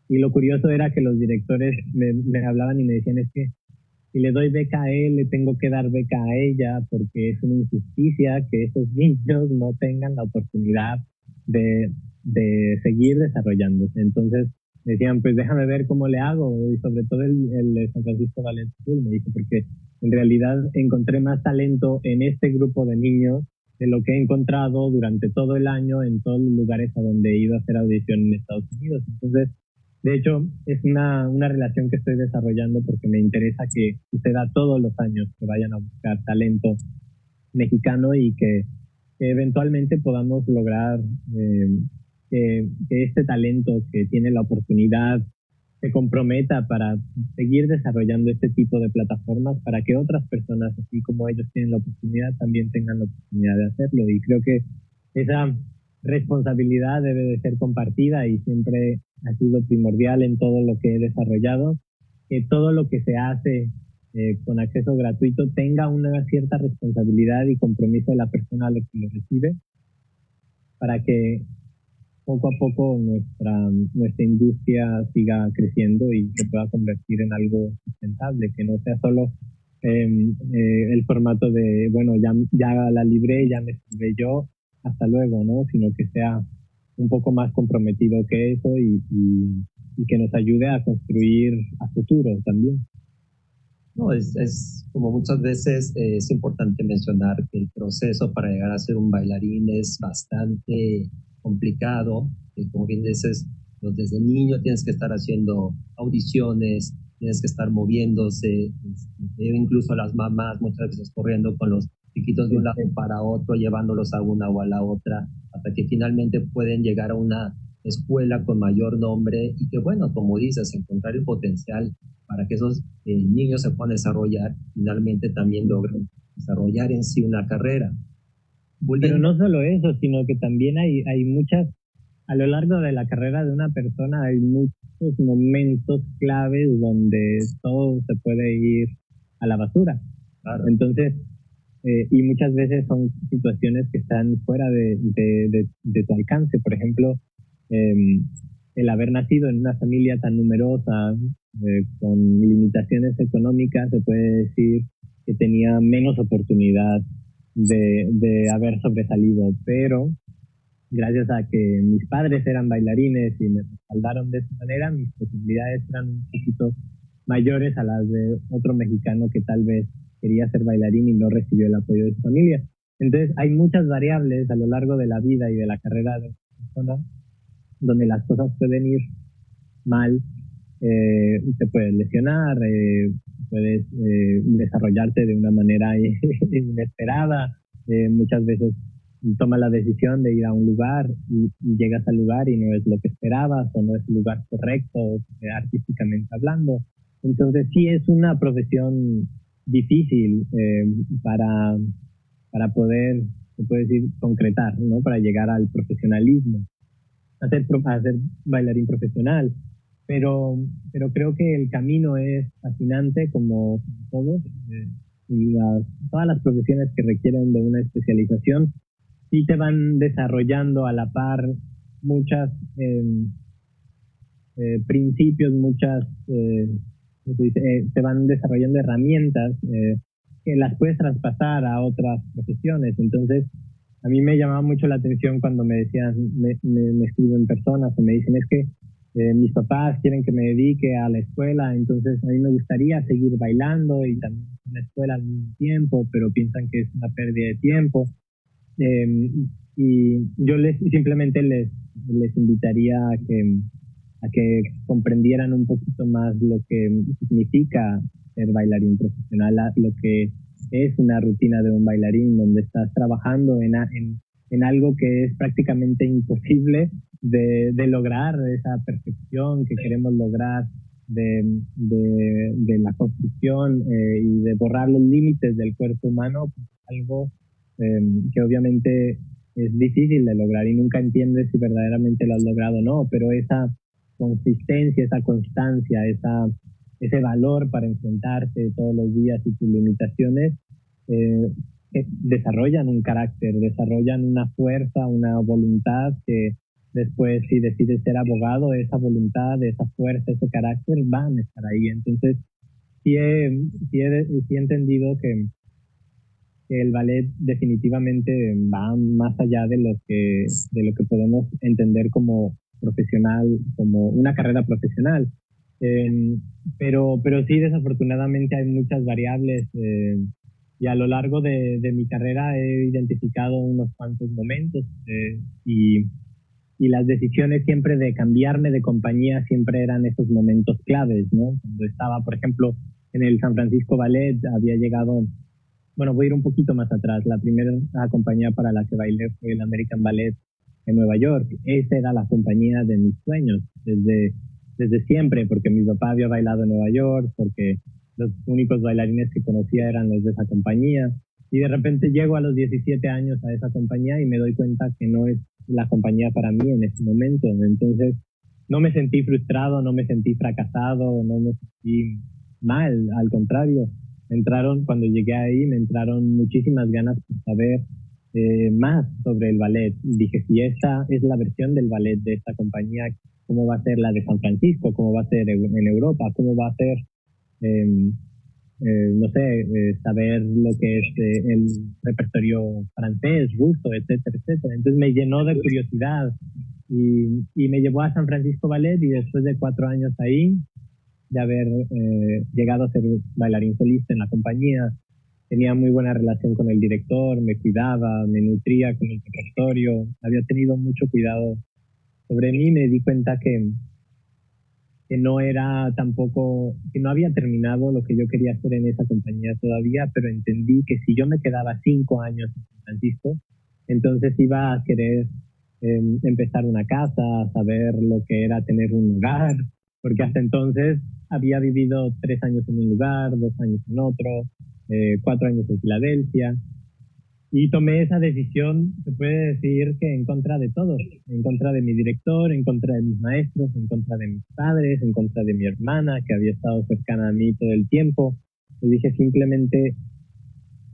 Y lo curioso era que los directores me hablaban y me decían, es que si le doy beca a él, le tengo que dar beca a ella, porque es una injusticia que esos niños no tengan la oportunidad de seguir desarrollándose. Entonces me decían, pues déjame ver cómo le hago, y sobre todo el San Francisco Ballet School me dijo, porque en realidad encontré más talento en este grupo de niños de lo que he encontrado durante todo el año en todos los lugares a donde he ido a hacer audición en Estados Unidos. Entonces, de hecho, es una relación que estoy desarrollando porque me interesa que suceda todos los años, que vayan a buscar talento mexicano y que eventualmente podamos lograr que este talento que tiene la oportunidad se comprometa para seguir desarrollando este tipo de plataformas, para que otras personas, así como ellos tienen la oportunidad, también tengan la oportunidad de hacerlo. Y creo que esa responsabilidad debe de ser compartida, y siempre ha sido primordial en todo lo que he desarrollado, que todo lo que se hace con acceso gratuito tenga una cierta responsabilidad y compromiso de la persona a la que lo recibe, para que poco a poco nuestra industria siga creciendo y se pueda convertir en algo sustentable, que no sea solo el formato de, bueno, ya la libré, ya me escribí yo, hasta luego, ¿no? Sino que sea un poco más comprometido que eso, y que nos ayude a construir a futuro también. No, es como muchas veces es importante mencionar que el proceso para llegar a ser un bailarín es bastante complicado. Como bien dices, desde niño tienes que estar haciendo audiciones, tienes que estar moviéndose, incluso las mamás muchas veces corriendo con los chiquitos de un lado para otro, llevándolos a una o a la otra, hasta que finalmente pueden llegar a una escuela con mayor nombre, y que, bueno, como dices, encontrar el potencial para que esos niños se puedan desarrollar, finalmente también logren desarrollar en sí una carrera. Pero no solo eso, sino que también hay muchas, a lo largo de la carrera de una persona hay muchos momentos claves donde todo se puede ir a la basura. Claro. Entonces, y muchas veces son situaciones que están fuera de tu alcance. Por ejemplo, el haber nacido en una familia tan numerosa, con limitaciones económicas, se puede decir que tenía menos oportunidad de haber sobresalido, pero gracias a que mis padres eran bailarines y me respaldaron de esa manera, mis posibilidades eran un poquito mayores a las de otro mexicano que tal vez quería ser bailarín y no recibió el apoyo de su familia. Entonces hay muchas variables a lo largo de la vida y de la carrera de una persona donde las cosas pueden ir mal, te puedes lesionar, puedes desarrollarte de una manera inesperada, muchas veces tomas la decisión de ir a un lugar y llegas al lugar y no es lo que esperabas o no es el lugar correcto, artísticamente hablando. Entonces sí es una profesión difícil para poder, se puede decir, concretar, ¿no? Para llegar al profesionalismo, a ser bailarín profesional. Pero creo que el camino es fascinante como todos. Todas las profesiones que requieren de una especialización sí te van desarrollando a la par muchas principios, muchas te van desarrollando herramientas que las puedes traspasar a otras profesiones. Entonces, a mí me llamaba mucho la atención cuando me decían, me escriben personas o me dicen, es que mis papás quieren que me dedique a la escuela, entonces a mí me gustaría seguir bailando y también en la escuela al mismo tiempo, pero piensan que es una pérdida de tiempo. Y yo simplemente les invitaría a que comprendieran un poquito más lo que significa ser bailarín profesional, lo que es una rutina de un bailarín, donde estás trabajando en algo que es prácticamente imposible de lograr, esa perfección que queremos lograr de la construcción y de borrar los límites del cuerpo humano, algo que obviamente es difícil de lograr y nunca entiendes si verdaderamente lo has logrado o no, pero esa consistencia, esa constancia, ese valor para enfrentarse todos los días y tus limitaciones, desarrollan un carácter, desarrollan una fuerza, una voluntad que después, si decides ser abogado, esa voluntad, esa fuerza, ese carácter van a estar ahí. Entonces, sí he entendido que el ballet definitivamente va más allá de lo que podemos entender como profesional, como una carrera profesional. Pero sí, desafortunadamente hay muchas variables y a lo largo de mi carrera he identificado unos cuantos momentos y las decisiones siempre de cambiarme de compañía siempre eran esos momentos claves, ¿no? Cuando estaba, por ejemplo, en el San Francisco Ballet, había llegado, bueno, voy a ir un poquito más atrás. La primera compañía para la que bailé fue el American Ballet en Nueva York. Esa era la compañía de mis sueños desde siempre, porque mi papá había bailado en Nueva York, porque los únicos bailarines que conocía eran los de esa compañía. Y de repente llego a los 17 años a esa compañía y me doy cuenta que no es la compañía para mí en ese momento. Entonces, no me sentí frustrado, no me sentí fracasado, no me sentí mal, al contrario. Cuando llegué ahí, me entraron muchísimas ganas por saber más sobre el ballet. Dije, si esta es la versión del ballet de esta compañía, ¿cómo va a ser la de San Francisco? ¿Cómo va a ser en Europa? ¿Cómo va a ser, no sé, saber lo que es el repertorio francés, ruso, etcétera, etcétera? Entonces me llenó de curiosidad y me llevó a San Francisco Ballet, y después de 4 años ahí, de haber llegado a ser bailarín solista en la compañía, tenía muy buena relación con el director, me cuidaba, me nutría con el repertorio, había tenido mucho cuidado sobre mí. Me di cuenta que no era tampoco, que no había terminado lo que yo quería hacer en esa compañía todavía, pero entendí que si yo me quedaba 5 años en San Francisco, entonces iba a querer empezar una casa, saber lo que era tener un hogar, porque hasta entonces había vivido 3 años en un lugar, 2 años en otro, 4 años en Filadelfia. Y tomé esa decisión, se puede decir que en contra de todos, en contra de mi director, en contra de mis maestros, en contra de mis padres, en contra de mi hermana, que había estado cercana a mí todo el tiempo. Y dije simplemente,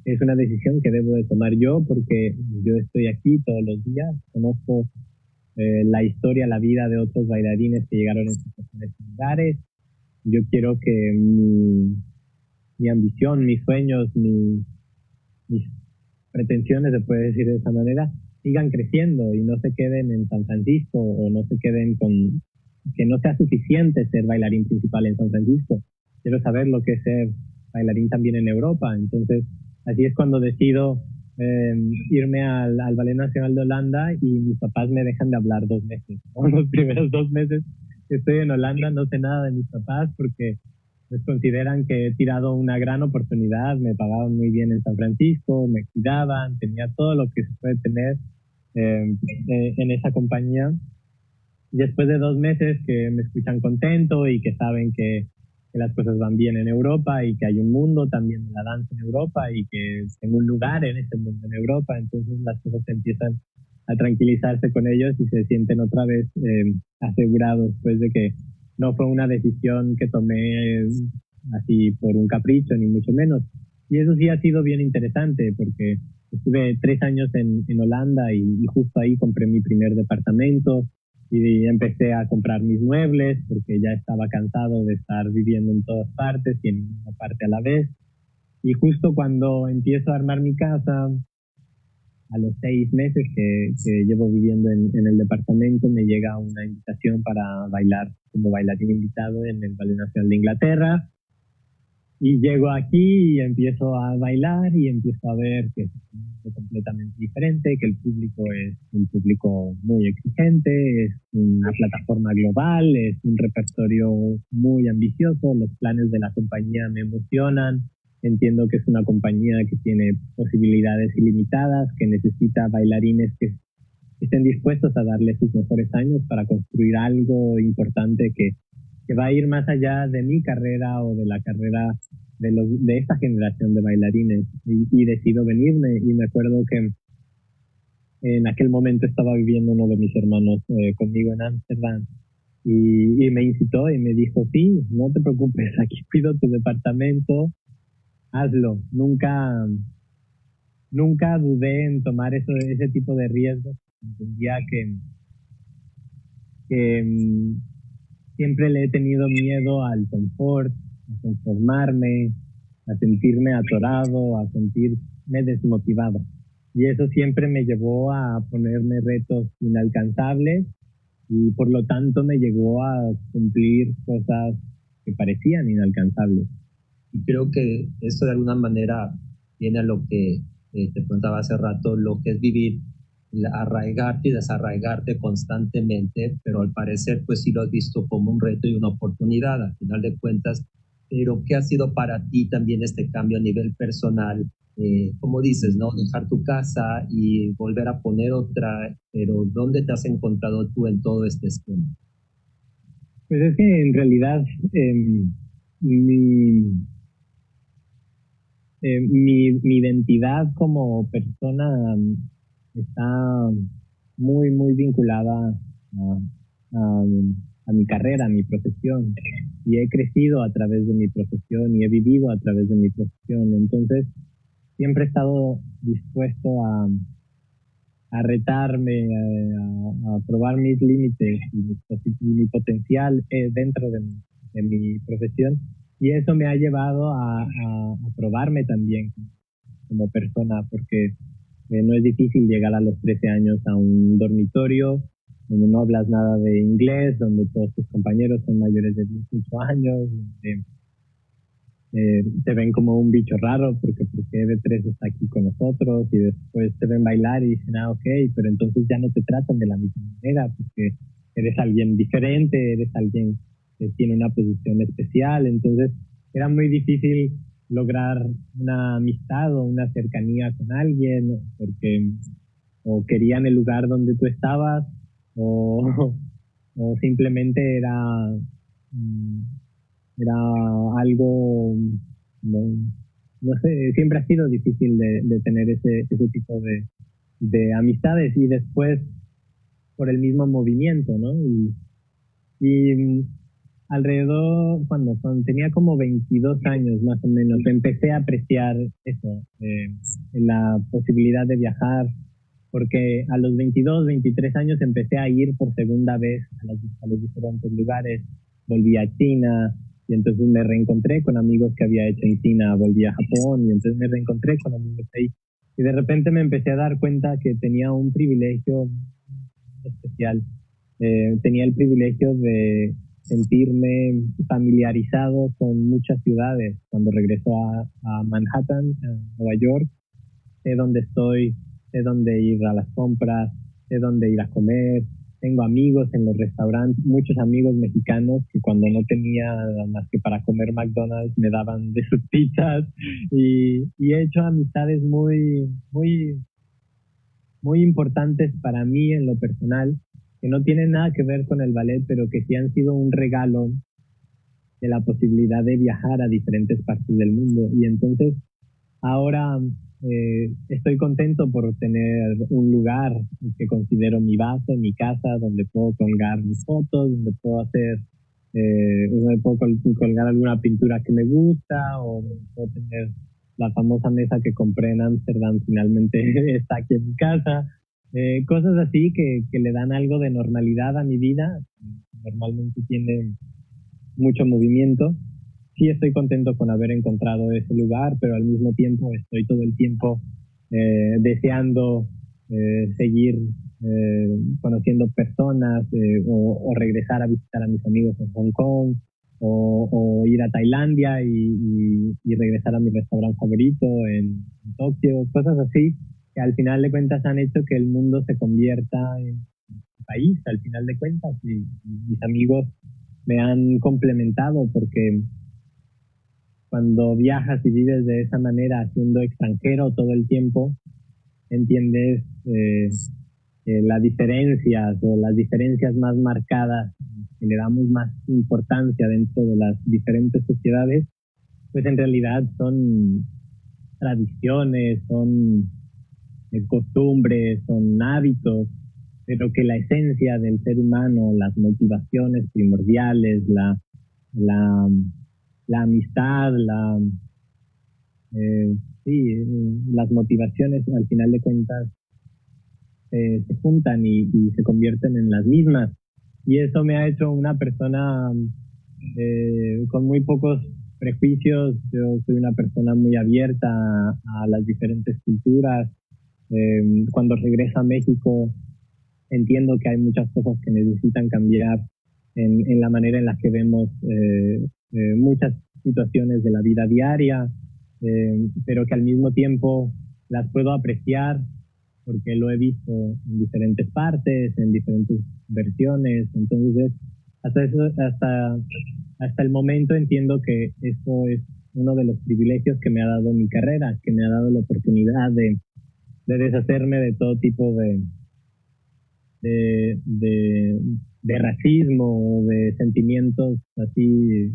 es una decisión que debo de tomar yo porque yo estoy aquí todos los días, conozco la historia, la vida de otros bailarines que llegaron en situaciones similares. Yo quiero que mi ambición, mis sueños, mis pretensiones, se puede decir de esa manera, sigan creciendo y no se queden en San Francisco o no se queden con que no sea suficiente ser bailarín principal en San Francisco. Quiero saber lo que es ser bailarín también en Europa. Entonces, así es cuando decido irme al Ballet Nacional de Holanda y mis papás me dejan de hablar 2 meses. ¿No? Los primeros 2 meses que estoy en Holanda no sé nada de mis papás porque pues consideran que he tirado una gran oportunidad, me pagaban muy bien en San Francisco, me cuidaban, tenía todo lo que se puede tener en esa compañía. Y después de 2 meses que me escuchan contento y que saben que las cosas van bien en Europa y que hay un mundo también de la danza en Europa y que tengo un lugar en ese mundo en Europa, entonces las cosas empiezan a tranquilizarse con ellos y se sienten otra vez asegurados pues de que no fue una decisión que tomé así por un capricho, ni mucho menos. Y eso sí ha sido bien interesante, porque estuve 3 años en Holanda y justo ahí compré mi primer departamento y empecé a comprar mis muebles, porque ya estaba cansado de estar viviendo en todas partes y en una parte a la vez. Y justo cuando empiezo a armar mi casa, a los 6 meses que llevo viviendo en el departamento, me llega una invitación para bailar como bailarín invitado en el Ballet Nacional de Inglaterra. Y llego aquí y empiezo a bailar y empiezo a ver que es un mundo completamente diferente, que el público es un público muy exigente, es una plataforma global, es un repertorio muy ambicioso, los planes de la compañía me emocionan. Entiendo que es una compañía que tiene posibilidades ilimitadas, que necesita bailarines que estén dispuestos a darle sus mejores años para construir algo importante que va a ir más allá de mi carrera o de la carrera de esta generación de bailarines. Y decido venirme y me acuerdo que en aquel momento estaba viviendo uno de mis hermanos conmigo en Ámsterdam y me incitó y me dijo, sí, no te preocupes, aquí cuido tu departamento, hazlo. Nunca dudé en tomar ese tipo de riesgos. Entendía que siempre le he tenido miedo al confort, a conformarme, a sentirme atorado, a sentirme desmotivado. Y eso siempre me llevó a ponerme retos inalcanzables y por lo tanto me llevó a cumplir cosas que parecían inalcanzables. Y creo que esto de alguna manera viene a lo que te preguntaba hace rato, lo que es vivir, arraigarte y desarraigarte constantemente, pero al parecer pues sí lo has visto como un reto y una oportunidad al final de cuentas. Pero ¿qué ha sido para ti también este cambio a nivel personal? Como dices, ¿no? Dejar tu casa y volver a poner otra, pero ¿dónde te has encontrado tú en todo este esquema? Pues es que en realidad mi identidad como persona está muy vinculada a, a mi carrera, a mi profesión. Y he crecido a través de mi profesión y he vivido a través de mi profesión. Entonces, siempre he estado dispuesto a retarme, a probar mis límites y mi potencial dentro de mi profesión. Y eso me ha llevado a probarme también como persona, porque no es difícil llegar a los 13 años a un dormitorio donde no hablas nada de inglés, donde todos tus compañeros son mayores de 18 años, donde te ven como un bicho raro porque B3 está aquí con nosotros y después te ven bailar y dicen, ok, pero entonces ya no te tratan de la misma manera porque eres alguien diferente, eres alguien que tiene una posición especial. Entonces era muy difícil lograr una amistad o una cercanía con alguien porque o querían el lugar donde tú estabas o, o simplemente era algo, ¿no? no sé, siempre ha sido difícil de tener ese tipo de amistades y después por el mismo movimiento, ¿no? Y alrededor, cuando tenía como 22 años más o menos, empecé a apreciar eso, la posibilidad de viajar, porque a los 22, 23 años empecé a ir por segunda vez a los diferentes lugares, volví a China y entonces me reencontré con amigos que había hecho en China, volví a Japón y entonces me reencontré con amigos ahí. Y de repente me empecé a dar cuenta que tenía un privilegio especial. Tenía el privilegio de sentirme familiarizado con muchas ciudades. Cuando regreso a Manhattan, a Nueva York, sé dónde estoy, sé dónde ir a las compras, sé dónde ir a comer. Tengo amigos en los restaurantes, muchos amigos mexicanos que cuando no tenía nada más que para comer McDonald's me daban de sus pizzas y he hecho amistades muy importantes para mí en lo personal, que no tienen nada que ver con el ballet, pero que sí han sido un regalo de la posibilidad de viajar a diferentes partes del mundo. Y entonces ahora estoy contento por tener un lugar que considero mi base, mi casa, donde puedo colgar mis fotos, donde puedo colgar alguna pintura que me gusta o puedo tener la famosa mesa que compré en Ámsterdam, finalmente está aquí en mi casa. Cosas así que le dan algo de normalidad a mi vida. Normalmente tiene mucho movimiento. Sí estoy contento con haber encontrado ese lugar, pero al mismo tiempo estoy todo el tiempo deseando seguir conociendo personas o regresar a visitar a mis amigos en Hong Kong o ir a Tailandia y regresar a mi restaurante favorito en Tokio, cosas así que al final de cuentas han hecho que el mundo se convierta en un país, al final de cuentas, y mis amigos me han complementado porque cuando viajas y vives de esa manera, siendo extranjero todo el tiempo, entiendes las diferencias o las diferencias más marcadas que le damos más importancia dentro de las diferentes sociedades, pues en realidad son tradiciones, son costumbres, son hábitos, pero que la esencia del ser humano, las motivaciones primordiales, la, la amistad, sí, las motivaciones al final de cuentas se juntan y se convierten en las mismas. Y eso me ha hecho una persona con muy pocos prejuicios. Yo soy una persona muy abierta a las diferentes culturas. Cuando regreso a México, entiendo que hay muchas cosas que necesitan cambiar en la manera en la que vemos muchas situaciones de la vida diaria, pero que al mismo tiempo las puedo apreciar porque lo he visto en diferentes partes, en diferentes versiones. Entonces, hasta el momento entiendo que eso es uno de los privilegios que me ha dado mi carrera, que me ha dado la oportunidad de deshacerme de todo tipo de racismo, de sentimientos así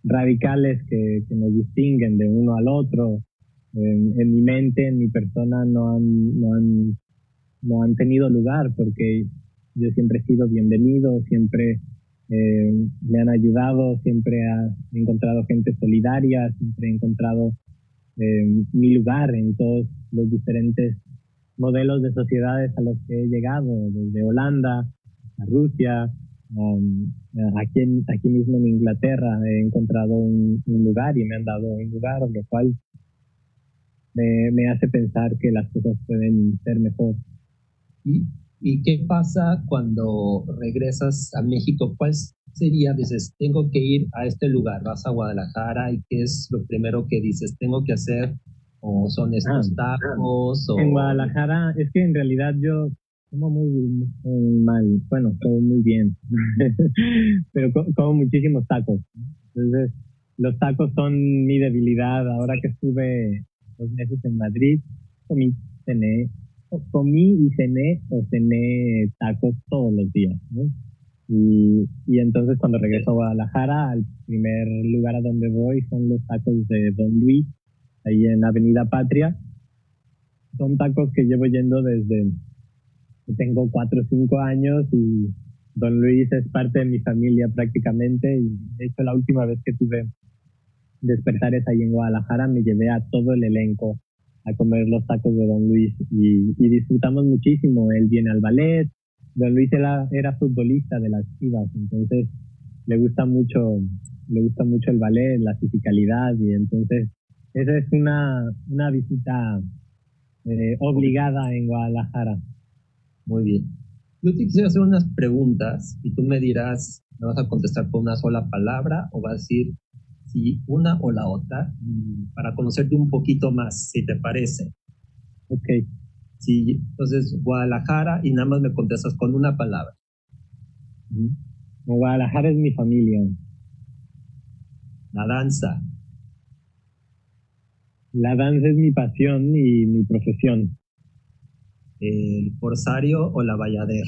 radicales que nos distinguen de uno al otro. En mi mente, en mi persona, no han tenido lugar porque yo siempre he sido bienvenido, siempre me han ayudado, siempre he encontrado gente solidaria, siempre he encontrado mi lugar en todos los diferentes modelos de sociedades a los que he llegado, desde Holanda a Rusia, aquí mismo en Inglaterra he encontrado un lugar y me han dado un lugar, lo cual me hace pensar que las cosas pueden ser mejor. ¿Y qué pasa cuando regresas a México? ¿Cuál sería, dices, tengo que ir a este lugar, vas a Guadalajara y qué es lo primero que dices, tengo que hacer? ¿O son estos tacos? En Guadalajara, es que en realidad yo como muy mal, bueno, como muy bien, pero como muchísimos tacos. Entonces, los tacos son mi debilidad. Ahora que estuve 2 meses en Madrid, comí, comí y cené o cené tacos todos los días, ¿no? Y entonces cuando regreso a Guadalajara, al primer lugar a donde voy son los tacos de Don Luis, ahí en Avenida Patria. Son tacos que llevo yendo desde que tengo 4 o 5 años y Don Luis es parte de mi familia prácticamente. Y de hecho la última vez que tuve despertares ahí en Guadalajara me llevé a todo el elenco a comer los tacos de Don Luis y disfrutamos muchísimo. Él viene al ballet. Don Luis era futbolista de las Chivas, entonces le gusta mucho el ballet, la fisicalidad, y entonces esa es una visita obligada en Guadalajara. Muy bien. Yo te quisiera hacer unas preguntas y tú me dirás, ¿me vas a contestar con una sola palabra o vas a decir si una o la otra, para conocerte un poquito más, si te parece? Ok. Sí, entonces Guadalajara y nada más me contestas con una palabra. Guadalajara es mi familia. La danza. La danza es mi pasión y mi profesión. ¿El Corsario o la Bayader?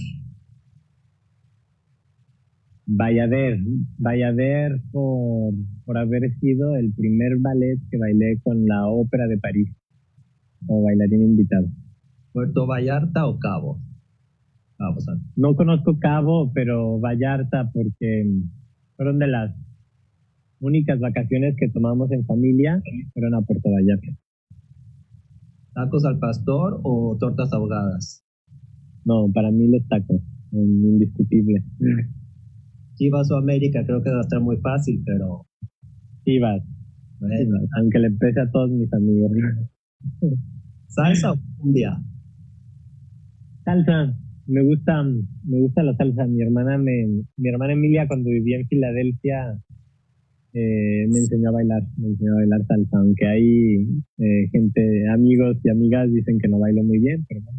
Bayader por haber sido el primer ballet que bailé con la Ópera de París, como bailarín invitado. ¿Puerto Vallarta o Cabo? Cabo San. No conozco Cabo, pero Vallarta porque fueron de las únicas vacaciones que tomamos en familia, fueron a Puerto Vallarta. ¿Tacos al pastor o tortas ahogadas? No, para mí los tacos, indiscutible. Chivas o América, creo que va a estar muy fácil, pero... Chivas, bueno. aunque le pese a todos mis amigos. ¿Salsa o cumbia? Salsa, me gusta la salsa. Mi hermana Emilia, cuando vivía en Filadelfia, me enseñó a bailar salsa, aunque hay amigos y amigas dicen que no bailo muy bien, pero no.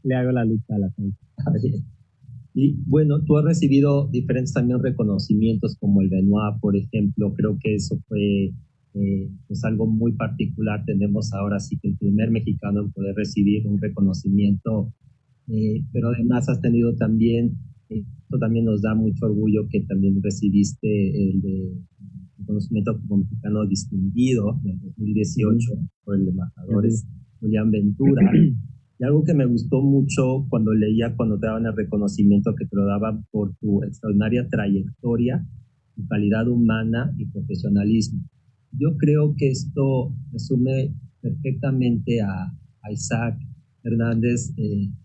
le hago la lucha a la salsa. Y bueno, tú has recibido diferentes también reconocimientos como el Benoit, por ejemplo. Creo que eso fue pues algo muy particular. Tenemos ahora sí que el primer mexicano en poder recibir un reconocimiento, pero además has tenido también, esto también nos da mucho orgullo que también recibiste el reconocimiento como mexicano distinguido en 2018 por el embajador Julián Ventura. Y algo que me gustó mucho cuando leía, cuando te daban el reconocimiento, que te lo daban por tu extraordinaria trayectoria, tu calidad humana y profesionalismo. Yo creo que esto resume perfectamente a Isaac Hernández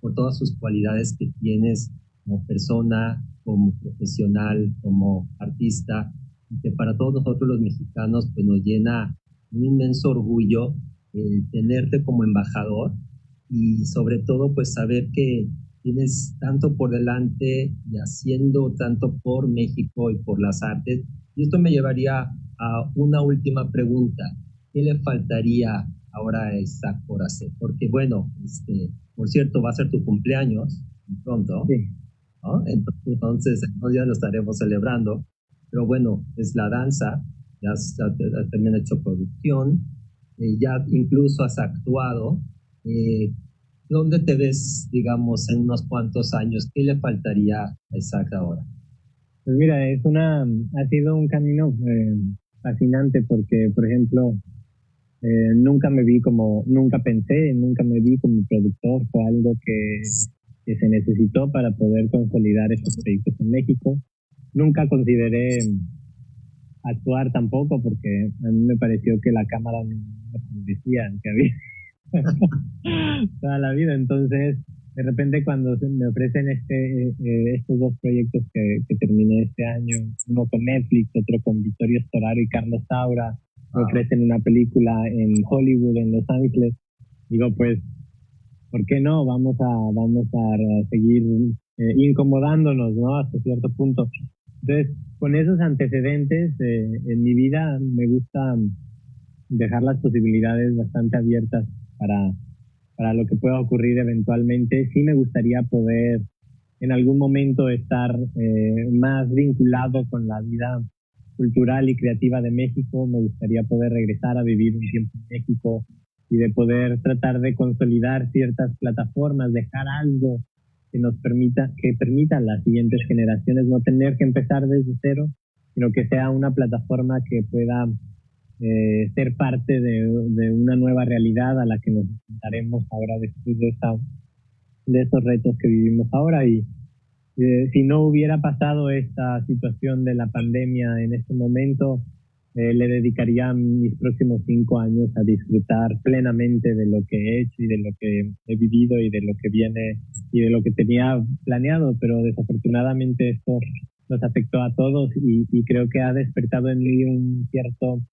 por todas sus cualidades que tienes como persona, como profesional, como artista, y que para todos nosotros los mexicanos pues nos llena un inmenso orgullo tenerte como embajador. Y sobre todo, pues saber que tienes tanto por delante y haciendo tanto por México y por las artes. Y esto me llevaría a una última pregunta. ¿Qué le faltaría ahora a Isaac por hacer? Porque bueno, por cierto, va a ser tu cumpleaños pronto, sí. ¿no? Entonces ya lo estaremos celebrando. Pero bueno, es la danza, ya has también hecho producción, ya incluso has actuado. ¿Dónde te ves, digamos, en unos cuantos años? ¿Qué le faltaría a Isaac ahora? Pues mira, ha sido un camino fascinante porque, por ejemplo, nunca me vi nunca me vi como productor. Fue algo que se necesitó para poder consolidar estos proyectos en México. Nunca consideré actuar tampoco porque a mí me pareció que la cámara no me decía que había toda la vida. Entonces, de repente cuando me ofrecen estos dos proyectos que terminé este año, uno con Netflix, otro con Vittorio Storaro y Carlos Saura, me ofrecen una película en Hollywood, en Los Ángeles, digo, pues, ¿por qué no? Vamos a seguir incomodándonos, ¿no? Hasta cierto punto. Entonces, con esos antecedentes en mi vida, me gusta dejar las posibilidades bastante abiertas para lo que pueda ocurrir eventualmente. Sí me gustaría poder en algún momento estar más vinculado con la vida cultural y creativa de México. Me gustaría poder regresar a vivir un tiempo en México y de poder tratar de consolidar ciertas plataformas, dejar algo que permita a las siguientes generaciones no tener que empezar desde cero, sino que sea una plataforma que pueda ser parte de una nueva realidad a la que nos enfrentaremos ahora después de estos retos que vivimos ahora. Y si no hubiera pasado esta situación de la pandemia en este momento, le dedicaría mis próximos 5 años a disfrutar plenamente de lo que he hecho y de lo que he vivido y de lo que viene y de lo que tenía planeado, pero desafortunadamente esto nos afectó a todos y creo que ha despertado en mí un cierto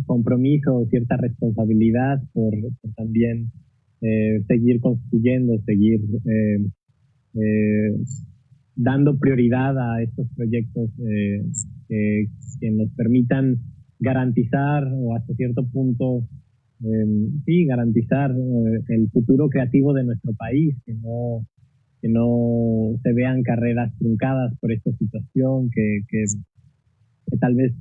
compromiso, cierta responsabilidad por también seguir construyendo, seguir dando prioridad a estos proyectos que nos permitan garantizar o hasta cierto punto garantizar el futuro creativo de nuestro país, que no se vean carreras truncadas por esta situación, que tal vez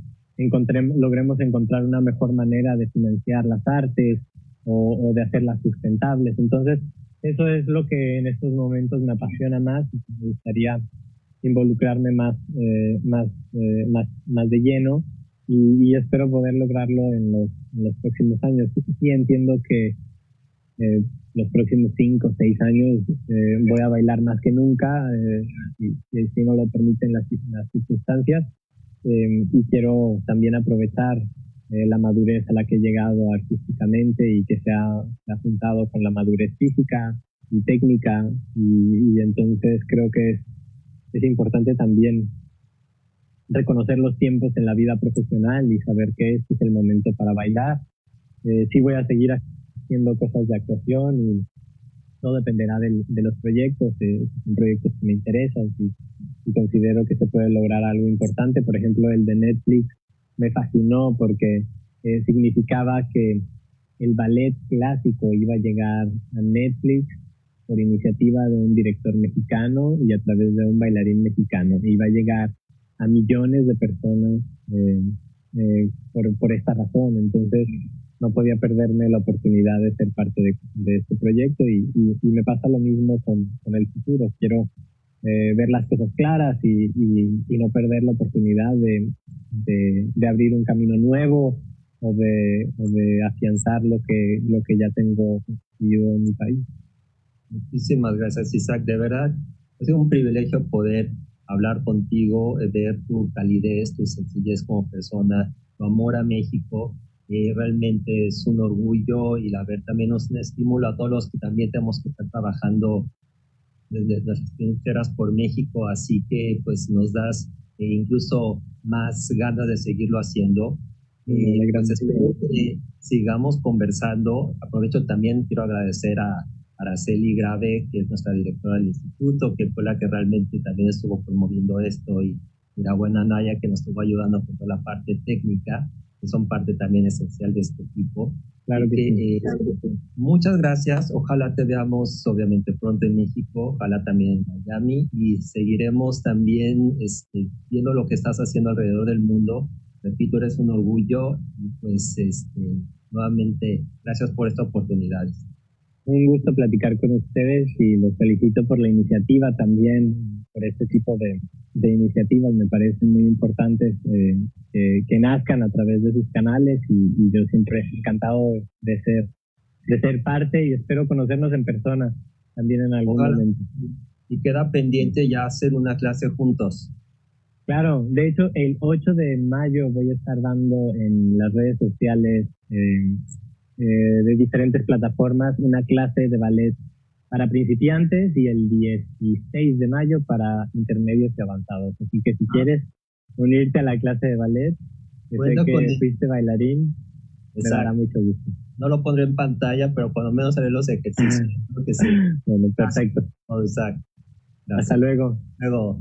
logremos encontrar una mejor manera de financiar las artes o de hacerlas sustentables. Entonces, eso es lo que en estos momentos me apasiona más y me gustaría involucrarme más de lleno y espero poder lograrlo en los próximos años. Sí entiendo que los próximos 5 o 6 años voy a bailar más que nunca, si no lo permiten las circunstancias, y quiero también aprovechar la madurez a la que he llegado artísticamente y que se ha juntado con la madurez física y técnica y entonces creo que es importante también reconocer los tiempos en la vida profesional y saber que este es el momento para bailar. Sí voy a seguir haciendo cosas de actuación y todo dependerá de los proyectos, son proyectos que me interesan y considero que se puede lograr algo importante. Por ejemplo, el de Netflix me fascinó porque significaba que el ballet clásico iba a llegar a Netflix por iniciativa de un director mexicano y a través de un bailarín mexicano. Iba a llegar a millones de personas por esta razón. Entonces, no podía perderme la oportunidad de ser parte de este proyecto y me pasa lo mismo con el futuro. Quiero ver las cosas claras y no perder la oportunidad de abrir un camino nuevo o de afianzar lo que ya tengo construido en mi país. Muchísimas gracias, Isaac. De verdad, ha sido un privilegio poder hablar contigo, ver tu calidez, tu sencillez como persona, tu amor a México. Realmente es un orgullo y la verdad también es un estímulo a todos los que también tenemos que estar trabajando desde las trincheras por México, así que pues nos das incluso más ganas de seguirlo haciendo. Pues espero que sigamos conversando. Aprovecho también, quiero agradecer a Araceli Grave, que es nuestra directora del instituto, que fue la que realmente también estuvo promoviendo esto, y la buena Naya, que nos estuvo ayudando con toda la parte técnica, que son parte también esencial de este equipo. Claro que sí. Muchas gracias. Ojalá te veamos obviamente pronto en México, ojalá también en Miami, y seguiremos también viendo lo que estás haciendo alrededor del mundo. Repito, eres un orgullo y pues nuevamente gracias por esta oportunidad. Un gusto platicar con ustedes y los felicito por la iniciativa también, por este tipo de iniciativas. Me parecen muy importantes que nazcan a través de sus canales y yo siempre encantado de ser parte y espero conocernos en persona también en algún momento. Y queda pendiente ya hacer una clase juntos. Claro, de hecho el 8 de mayo voy a estar dando en las redes sociales de diferentes plataformas una clase de ballet para principiantes y el 16 de mayo para intermedios y avanzados. Así que si quieres unirte a la clase de ballet, sé que fuiste bailarín, me dará mucho gusto. No lo pondré en pantalla, pero por lo menos haré los ejercicios. Creo que sí. Bueno, perfecto. Gracias. Hasta luego. Luego.